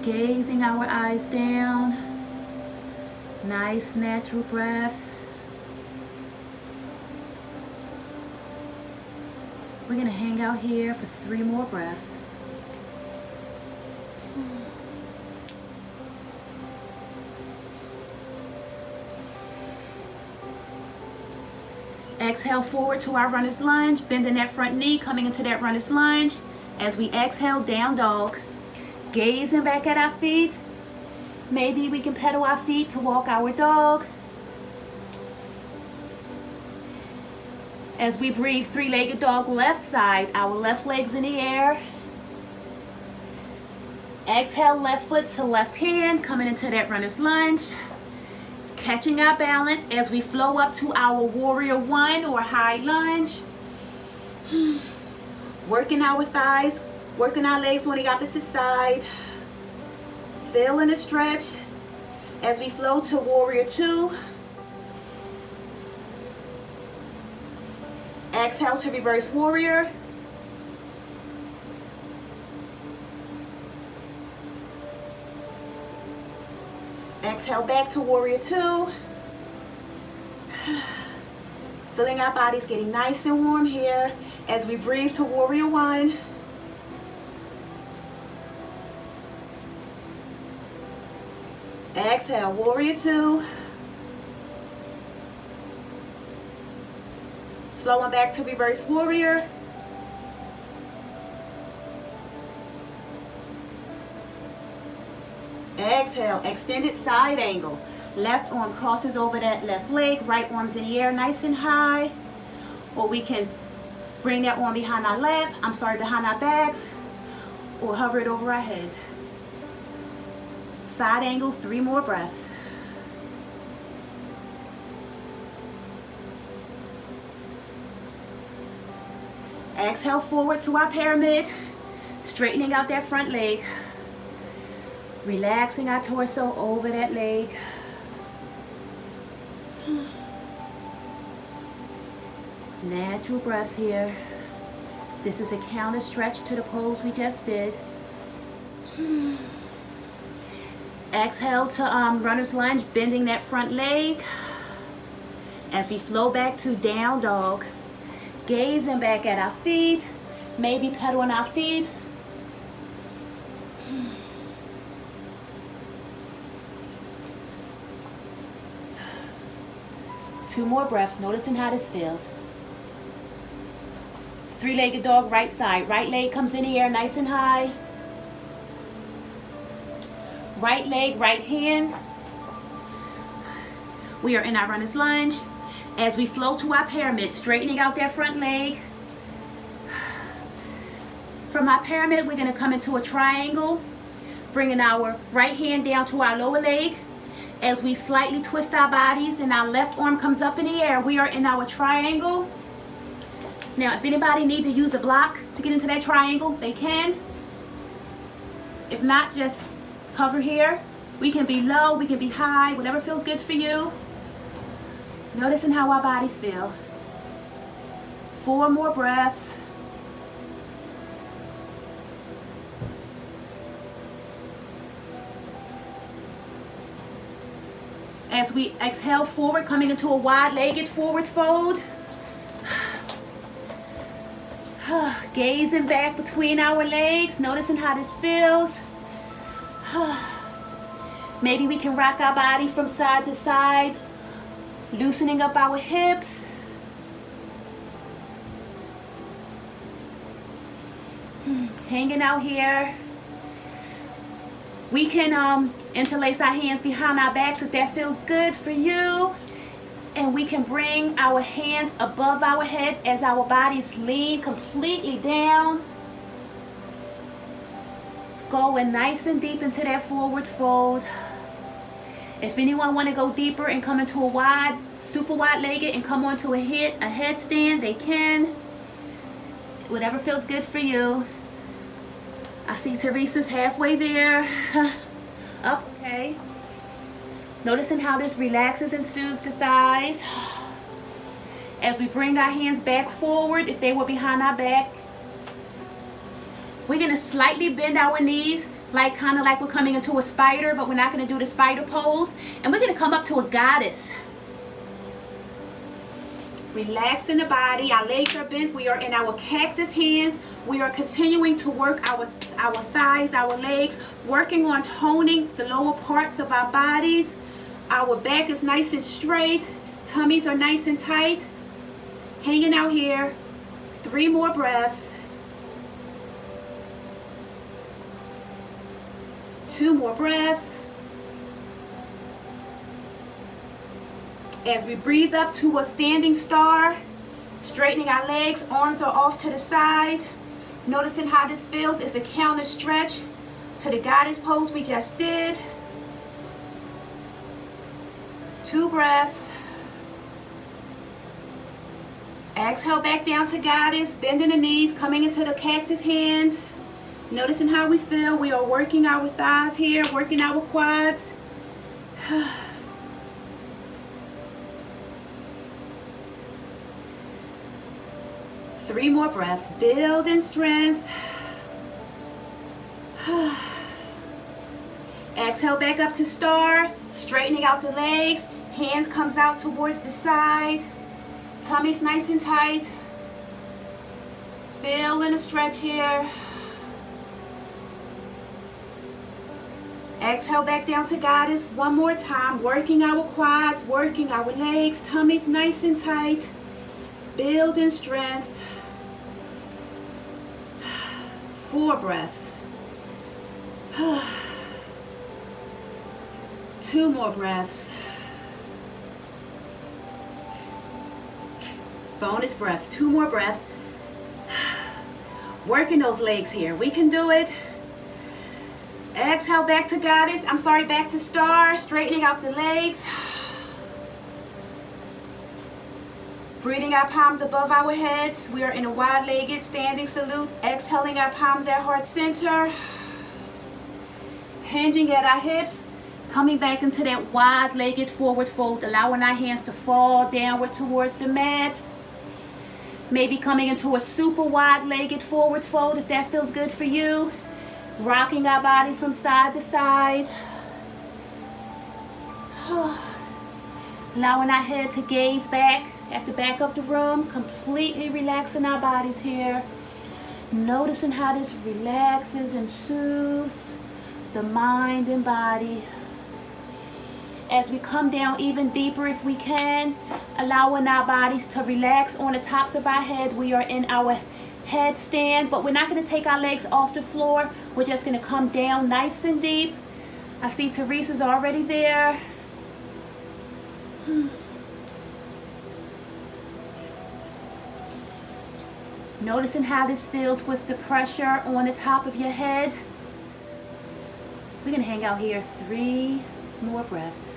Gazing our eyes down. Nice natural breaths. We're going to hang out here for 3 more breaths. Exhale forward to our runner's lunge, bending that front knee, coming into that runner's lunge. As we exhale, down dog. Gazing back at our feet. Maybe we can pedal our feet to walk our dog. As we breathe, three-legged dog, left side, our left leg's in the air. Exhale, left foot to left hand, coming into that runner's lunge. Catching our balance as we flow up to our warrior one or high lunge. Working our thighs, working our legs on the opposite side. Feeling a stretch as we flow to warrior two. Exhale to reverse warrior. Exhale back to warrior two. Feeling our bodies getting nice and warm here as we breathe to warrior one. Exhale, warrior two. Flowing back to reverse warrior. Exhale, extended side angle. Left arm crosses over that left leg, right arm's in the air nice and high. Or we can bring that arm behind our lap, behind our backs, or hover it over our head. Side angle, 3 more breaths. Exhale forward to our pyramid, straightening out that front leg. Relaxing our torso over that leg. Natural breaths here. This is a counter stretch to the pose we just did. Exhale to runner's lunge, bending that front leg. As we flow back to down dog. Gazing back at our feet. Maybe pedaling our feet. Two more breaths, noticing how this feels. Three-legged dog, right side. Right leg comes in the air nice and high. Right leg, right hand. We are in our runner's lunge. As we flow to our pyramid, straightening out that front leg. From our pyramid, we're going to come into a triangle, bringing our right hand down to our lower leg. As we slightly twist our bodies and our left arm comes up in the air, we are in our triangle. Now, if anybody needs to use a block to get into that triangle, they can. If not, just hover here. We can be low, we can be high, whatever feels good for you. Noticing how our bodies feel. 4 more breaths. As we exhale forward, coming into a wide-legged forward fold. Gazing back between our legs, noticing how this feels. Maybe we can rock our body from side to side, loosening up our hips. Hanging out here. We can interlace our hands behind our backs if that feels good for you. And we can bring our hands above our head as our bodies lean completely down. Going nice and deep into that forward fold. If anyone want to go deeper and come into a wide, super wide-legged and come onto a headstand, they can. Whatever feels good for you. I see Teresa's halfway there. Up, okay. Noticing how this relaxes and soothes the thighs. As we bring our hands back forward, if they were behind our back. We're going to slightly bend our knees, kind of like we're coming into a spider, but we're not going to do the spider pose. And we're going to come up to a goddess. Relaxing the body, our legs are bent. We are in our cactus hands. We are continuing to work our thighs, our legs, working on toning the lower parts of our bodies. Our back is nice and straight. Tummies are nice and tight. Hanging out here. 3 more breaths. 2 more breaths. As we breathe up to a standing star, straightening our legs, arms are off to the side. Noticing how this feels is a counter stretch to the goddess pose we just did. 2 breaths. Exhale back down to goddess, bending the knees, coming into the cactus hands. Noticing how we feel. We are working our thighs here, working our quads. 3 more breaths, building strength. Exhale back up to star, straightening out the legs. Hands comes out towards the side. Tummy's nice and tight. Feeling a stretch here. Exhale back down to goddess one more time. Working our quads, working our legs. Tummy's nice and tight. Building strength. 4 breaths. 2 more breaths. Bonus breaths. 2 more breaths. Working those legs here. We can do it. Exhale back to goddess. Back to star. Straightening out the legs. Breathing our palms above our heads. We are in a wide-legged standing salute. Exhaling our palms at heart center. Hinging at our hips. Coming back into that wide-legged forward fold. Allowing our hands to fall downward towards the mat. Maybe coming into a super wide-legged forward fold if that feels good for you. Rocking our bodies from side to side. Allowing our head to gaze back at the back of the room. Completely relaxing our bodies here. Noticing how this relaxes and soothes the mind and body. As we come down even deeper if we can, allowing our bodies to relax on the tops of our head. We are in our headstand, but we're not going to take our legs off the floor. We're just going to come down nice and deep. I see Teresa's already there. Noticing how this feels with the pressure on the top of your head. We're going to hang out here 3 more breaths.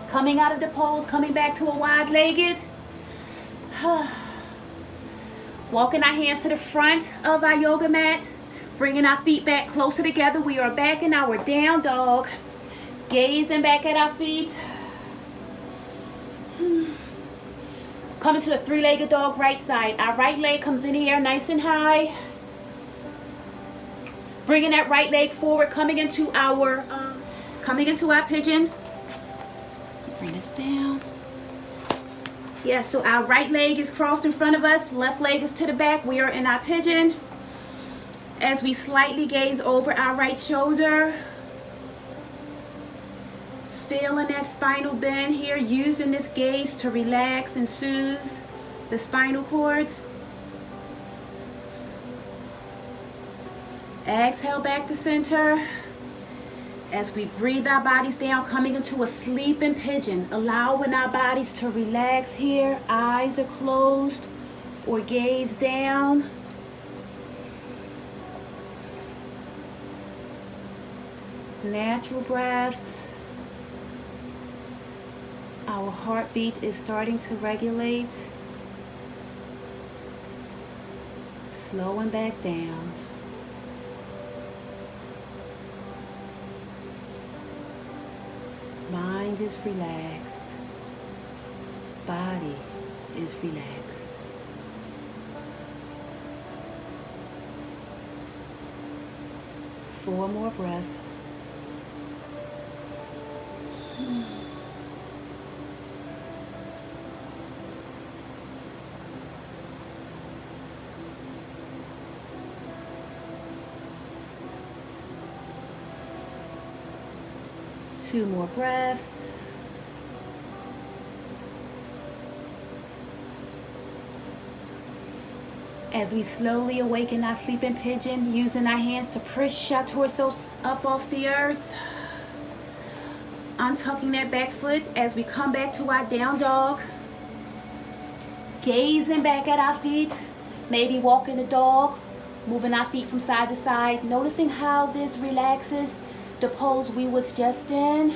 Coming out of the pose, coming back to a wide-legged. Walking our hands to the front of our yoga mat. Bringing our feet back closer together. We are back in our down dog. Gazing back at our feet. Coming to the 3-legged dog right side. Our right leg comes in here nice and high. Bringing that right leg forward, coming into our pigeon. Bring this down. Yeah, so our right leg is crossed in front of us. Left leg is to the back. We are in our pigeon. As we slightly gaze over our right shoulder. Feeling that spinal bend here. Using this gaze to relax and soothe the spinal cord. Exhale back to center. As we breathe our bodies down, coming into a sleeping pigeon, allowing our bodies to relax here. Eyes are closed or gaze down. Natural breaths. Our heartbeat is starting to regulate. Slowing back down. Mind is relaxed. Body is relaxed. Four more breaths. 2 more breaths. As we slowly awaken our sleeping pigeon, using our hands to push our torsos up off the earth. Untucking that back foot as we come back to our down dog. Gazing back at our feet, maybe walking the dog, moving our feet from side to side, noticing how this relaxes the pose we was just in.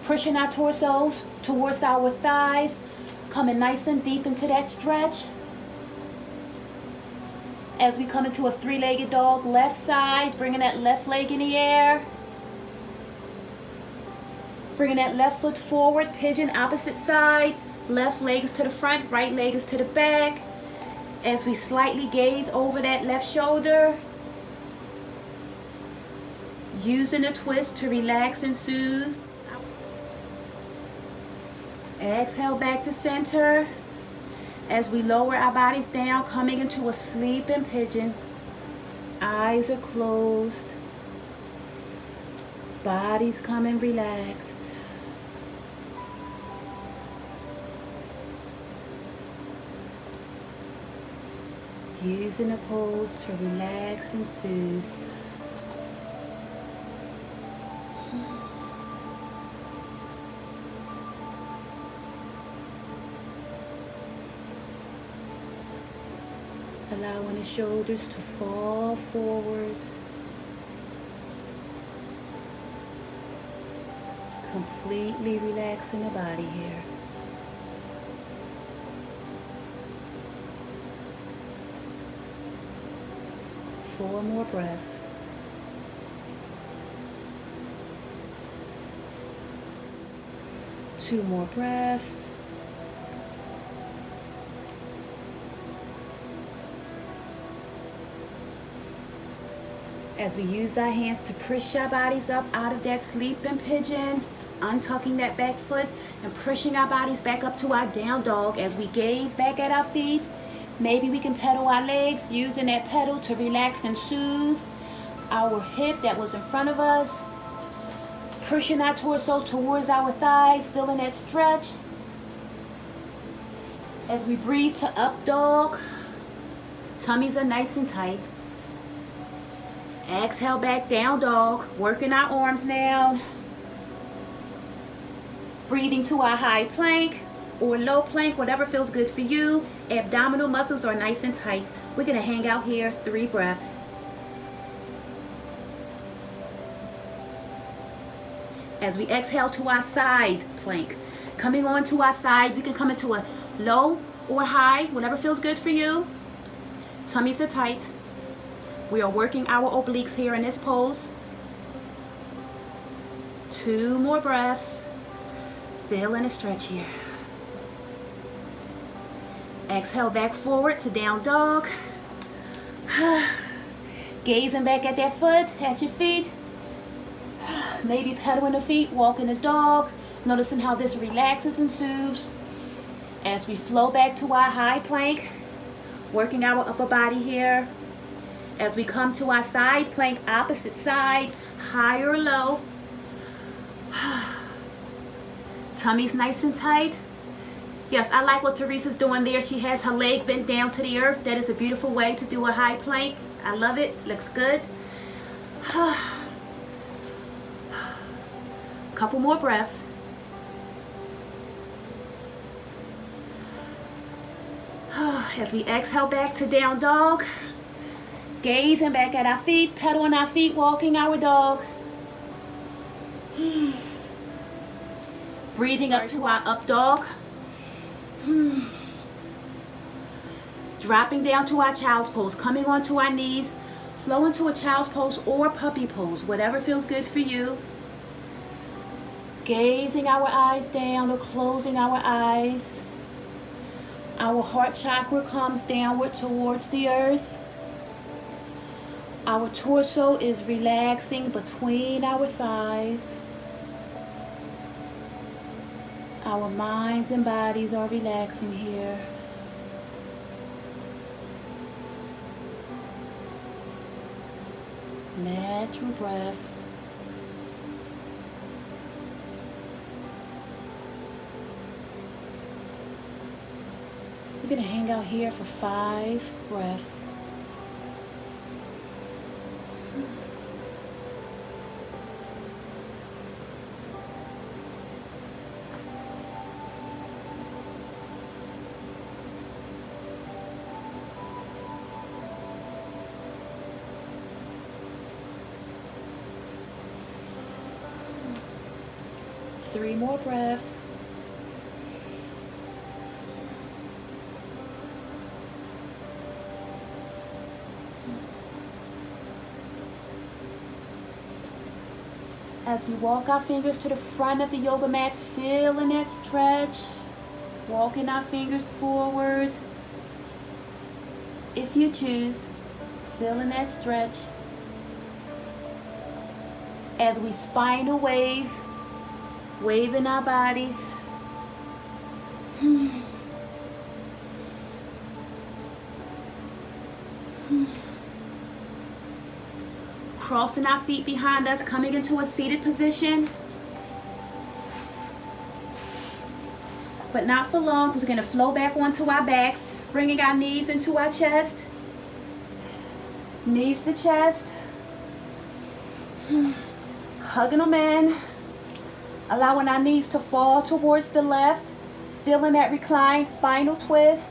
Pushing our torsos towards our thighs, coming nice and deep into that stretch. As we come into a 3-legged dog, left side, bringing that left leg in the air. Bringing that left foot forward, pigeon opposite side. Left leg is to the front, right leg is to the back. As we slightly gaze over that left shoulder. Using a twist to relax and soothe. Exhale back to center. As we lower our bodies down, coming into a sleeping pigeon. Eyes are closed. Bodies coming relaxed. Using a pose to relax and soothe. Allowing the shoulders to fall forward. Completely relaxing the body here. Four more breaths. Two more breaths. As we use our hands to push our bodies up out of that sleeping pigeon, untucking that back foot and pushing our bodies back up to our down dog as we gaze back at our feet. Maybe we can pedal our legs, using that pedal to relax and soothe our hip that was in front of us. Pushing our torso towards our thighs, feeling that stretch. As we breathe to up dog, tummies are nice and tight. Exhale back down dog, working our arms now. Breathing to our high plank or low plank, whatever feels good for you. Abdominal muscles are nice and tight. We're gonna hang out here 3 breaths. As we exhale to our side plank, coming on to our side, we can come into a low or high, whatever feels good for you. Tummies are tight. We are working our obliques here in this pose. 2 more breaths. Feeling a stretch here. Exhale back forward to down dog. Gazing back at that foot, at your feet. Maybe pedaling the feet, walking the dog. Noticing how this relaxes and soothes. As we flow back to our high plank, working our upper body here. As we come to our side plank, opposite side, high or low. Tummy's nice and tight. Yes, I like what Teresa's doing there. She has her leg bent down to the earth. That is a beautiful way to do a high plank. I love it. Looks good. Couple more breaths. As we exhale back to down dog. Gazing back at our feet, pedaling our feet, walking our dog. Breathing up to our up dog. Dropping down to our child's pose, coming onto our knees, flow into a child's pose or puppy pose, whatever feels good for you. Gazing our eyes down or closing our eyes. Our heart chakra comes downward towards the earth. Our torso is relaxing between our thighs. Our minds and bodies are relaxing here. Natural breaths. We're going to hang out here for 5 breaths. Three more breaths. As we walk our fingers to the front of the yoga mat, feeling that stretch, walking our fingers forward. If you choose, feeling that stretch. As we spinal wave, waving our bodies. Crossing our feet behind us, coming into a seated position. But not for long, because we're going to flow back onto our backs, bringing our knees into our chest. Knees to chest. Hugging them in. Allowing our knees to fall towards the left. Feeling that reclined spinal twist.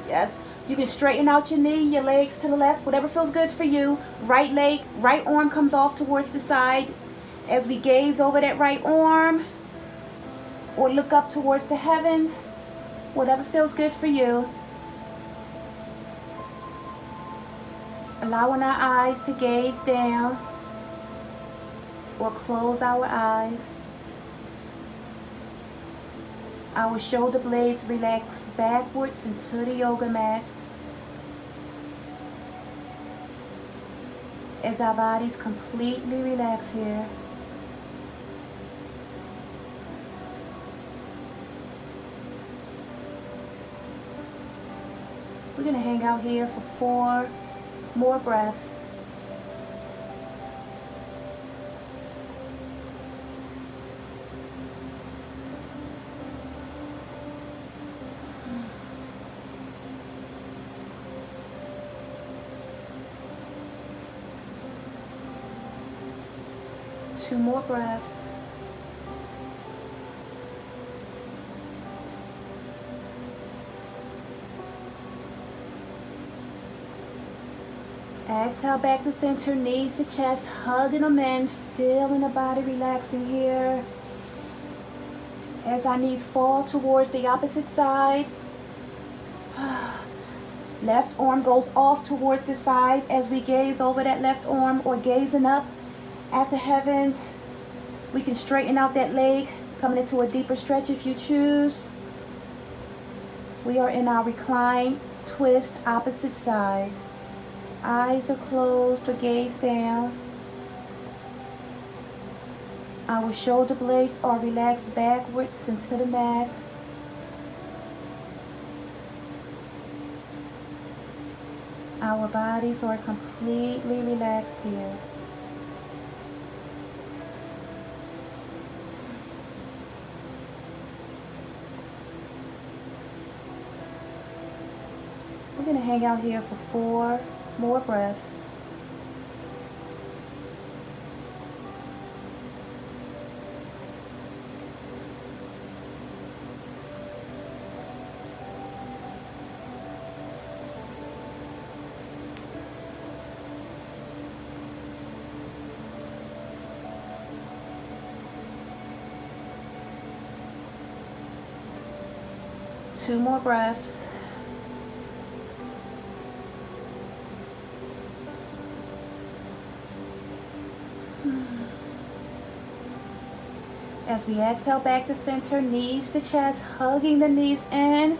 Yes. You can straighten out your knee, your legs to the left, whatever feels good for you. Right leg, right arm comes off towards the side. As we gaze over that right arm, or look up towards the heavens, whatever feels good for you. Allowing our eyes to gaze down, or close our eyes. Our shoulder blades relax backwards into the yoga mat. As our bodies completely relax here. We're going to hang out here for 4 more breaths. Two more breaths. Exhale back to center, knees to chest, hugging them in, feeling the body relaxing here. As our knees fall towards the opposite side. Left arm goes off towards the side as we gaze over that left arm, or gazing up at the heavens. We can straighten out that leg, coming into a deeper stretch if you choose. We are in our recline twist, opposite side. Eyes are closed or gaze down. Our shoulder blades are relaxed backwards into the mat. Our bodies are completely relaxed here. We're going to hang out here for 4 more breaths. Two more breaths. As we exhale back to center, knees to chest, hugging the knees in.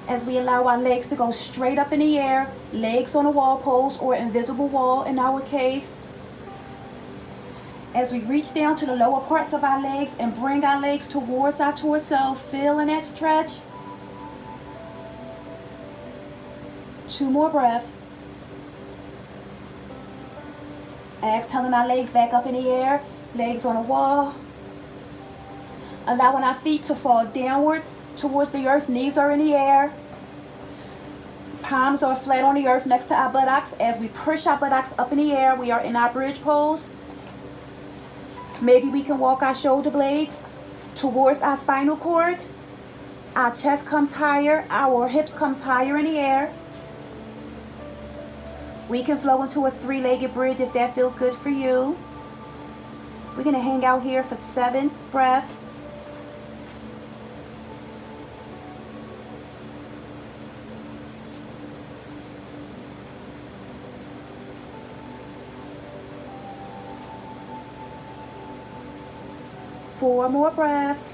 As we allow our legs to go straight up in the air, legs on a wall pose or invisible wall in our case. As we reach down to the lower parts of our legs and bring our legs towards our torso, feeling that stretch. 2 more breaths. Exhaling our legs back up in the air, legs on the wall. Allowing our feet to fall downward towards the earth, knees are in the air. Palms are flat on the earth next to our buttocks. As we push our buttocks up in the air, we are in our bridge pose. Maybe we can walk our shoulder blades towards our spinal cord. Our chest comes higher, our hips comes higher in the air. We can flow into a 3-legged bridge if that feels good for you. We're going to hang out here for 7 breaths. Four more breaths.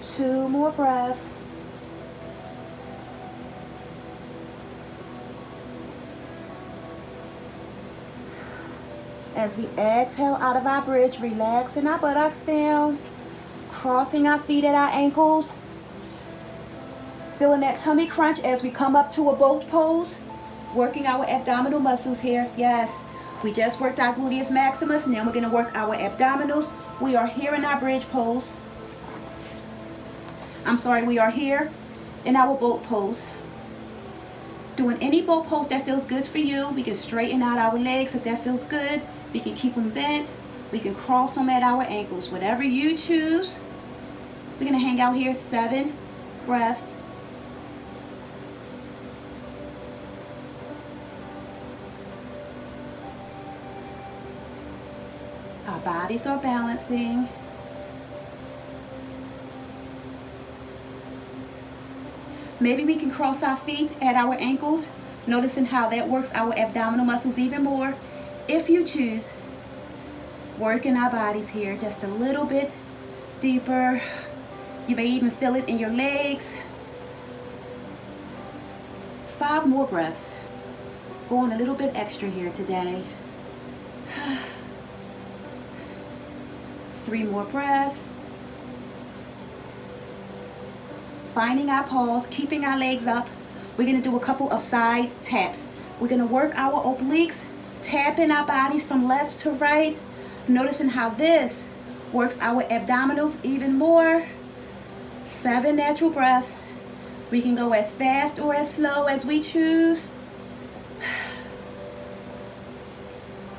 Two more breaths. As we exhale out of our bridge, relaxing our buttocks down, crossing our feet at our ankles, feeling that tummy crunch as we come up to a boat pose, working our abdominal muscles here. Yes, we just worked our gluteus maximus. Now we're going to work our abdominals. We are here in our bridge pose. We are here in our boat pose. Doing any boat pose that feels good for you. We can straighten out our legs if that feels good. We can keep them bent. We can cross them at our ankles. Whatever you choose. We're going to hang out here 7 breaths. Our bodies are balancing. Maybe we can cross our feet at our ankles, noticing how that works our abdominal muscles even more. If you choose, working our bodies here just a little bit deeper. You may even feel it in your legs. 5 more breaths. Going a little bit extra here today. 3 more breaths. Finding our pause, keeping our legs up. We're going to do a couple of side taps. We're going to work our obliques, tapping our bodies from left to right. Noticing how this works our abdominals even more. 7 natural breaths. We can go as fast or as slow as we choose.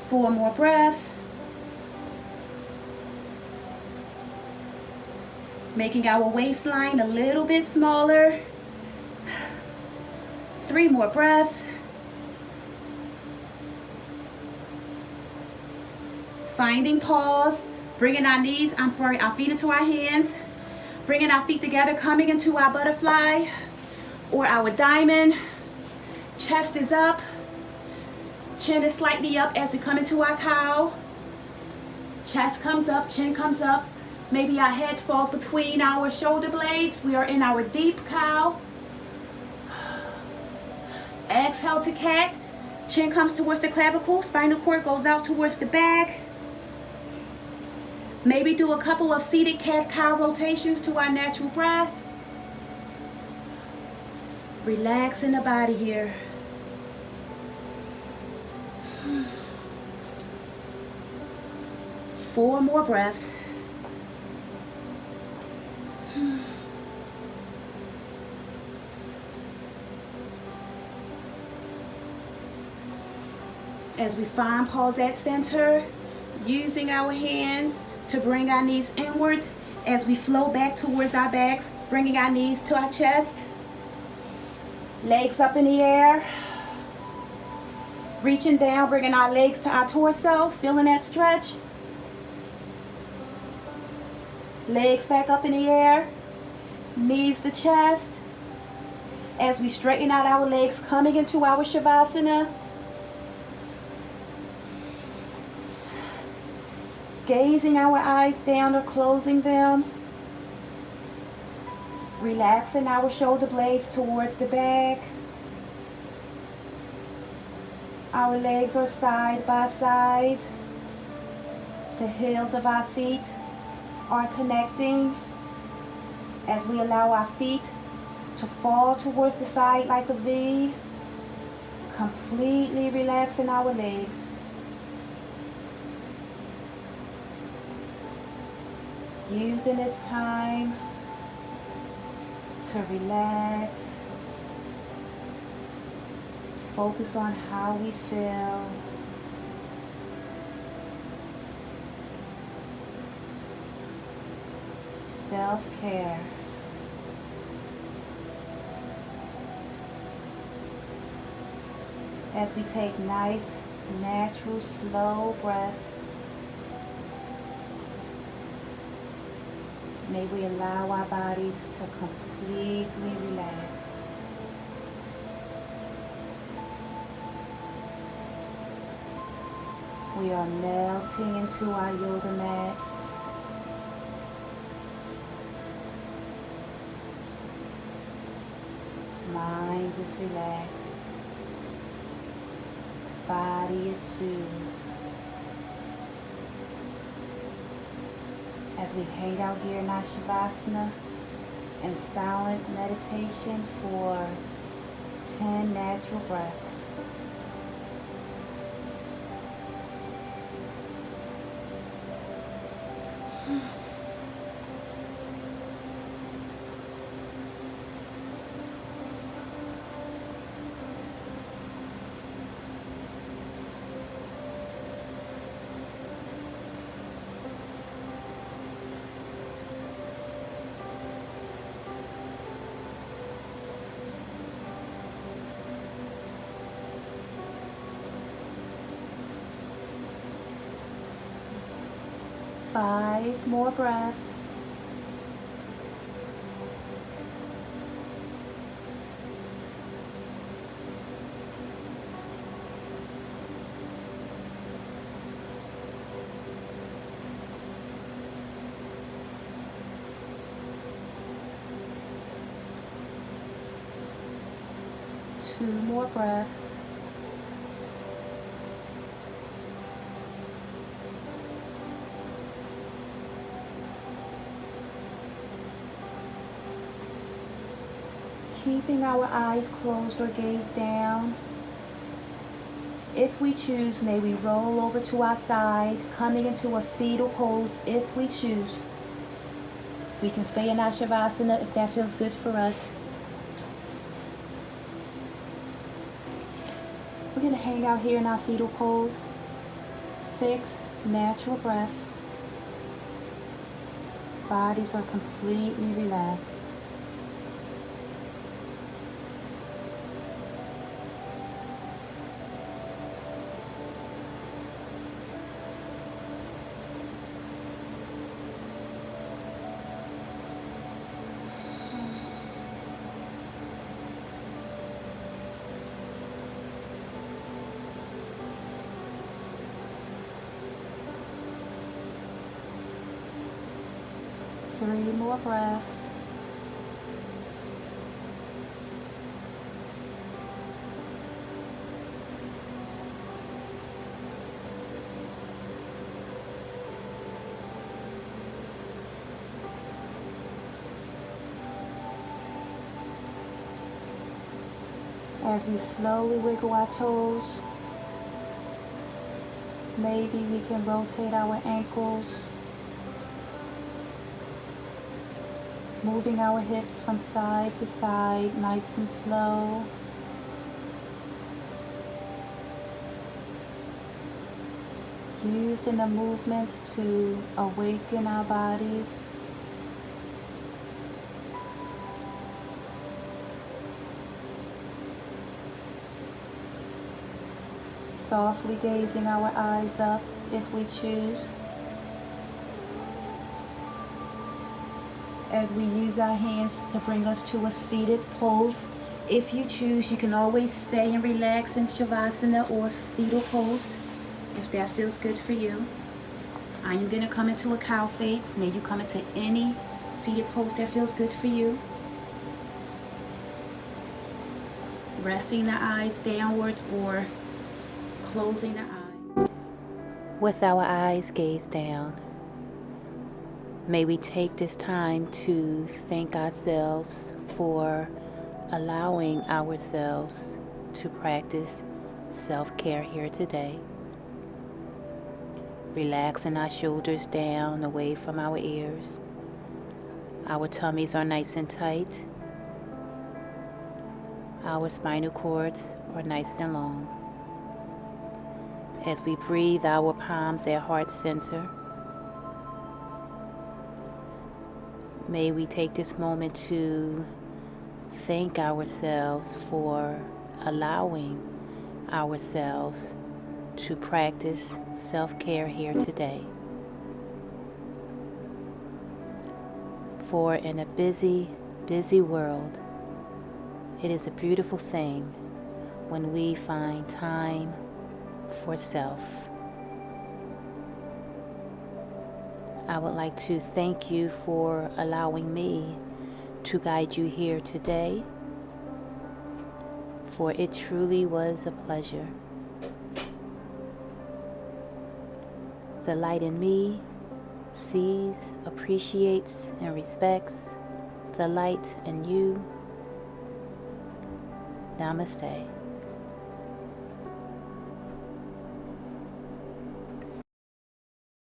4 more breaths. Making our waistline a little bit smaller. 3 more breaths. Finding pause, bringing our feet into our hands, bringing our feet together, coming into our butterfly or our diamond. Chest is up, chin is slightly up as we come into our cow. Chest comes up, chin comes up. Maybe our head falls between our shoulder blades. We are in our deep cow. Exhale to cat. Chin comes towards the clavicle. Spinal cord goes out towards the back. Maybe do a couple of seated cat-cow rotations to our natural breath. Relaxing the body here. Four more breaths. As we find pause at center, using our hands to bring our knees inward as we flow back towards our backs, bringing our knees to our chest. Legs up in the air. Reaching down, bringing our legs to our torso, feeling that stretch. Legs back up in the air. Knees to chest. As we straighten out our legs, coming into our Shavasana. Gazing our eyes down or closing them. Relaxing our shoulder blades towards the back. Our legs are side by side. The heels of our feet are connecting as we allow our feet to fall towards the side like a V, completely relaxing our legs. Using this time to relax, focus on how we feel. Self-care. As we take nice, natural, slow breaths, may we allow our bodies to completely relax. We are melting into our yoga mats. Mind is relaxed. Body is soothed. As we hang out here in our Shavasana and silent meditation for 10 natural breaths. Five more breaths. Two more breaths. Keeping our eyes closed or gaze down. If we choose, may we roll over to our side, coming into a fetal pose if we choose. We can stay in our Shavasana if that feels good for us. We're going to hang out here in our fetal pose. 6 natural breaths. Bodies are completely relaxed. Three more breaths. As we slowly wiggle our toes, maybe we can rotate our ankles, moving our hips from side to side, nice and slow. Using the movements to awaken our bodies. Softly gazing our eyes up if we choose. As we use our hands to bring us to a seated pose. If you choose, you can always stay and relax in Shavasana or fetal pose if that feels good for you. I am going to come into a cow face. May you come into any seated pose that feels good for you. Resting the eyes downward or closing the eye. With our eyes gazed down, may we take this time to thank ourselves for allowing ourselves to practice self-care here today. Relaxing our shoulders down away from our ears. Our tummies are nice and tight. Our spinal cords are nice and long. As we breathe, our palms at heart center. May we take this moment to thank ourselves for allowing ourselves to practice self-care here today. For in a busy, busy world, it is a beautiful thing when we find time for self. I would like to thank you for allowing me to guide you here today, for it truly was a pleasure. The light in me sees, appreciates, and respects the light in you. Namaste.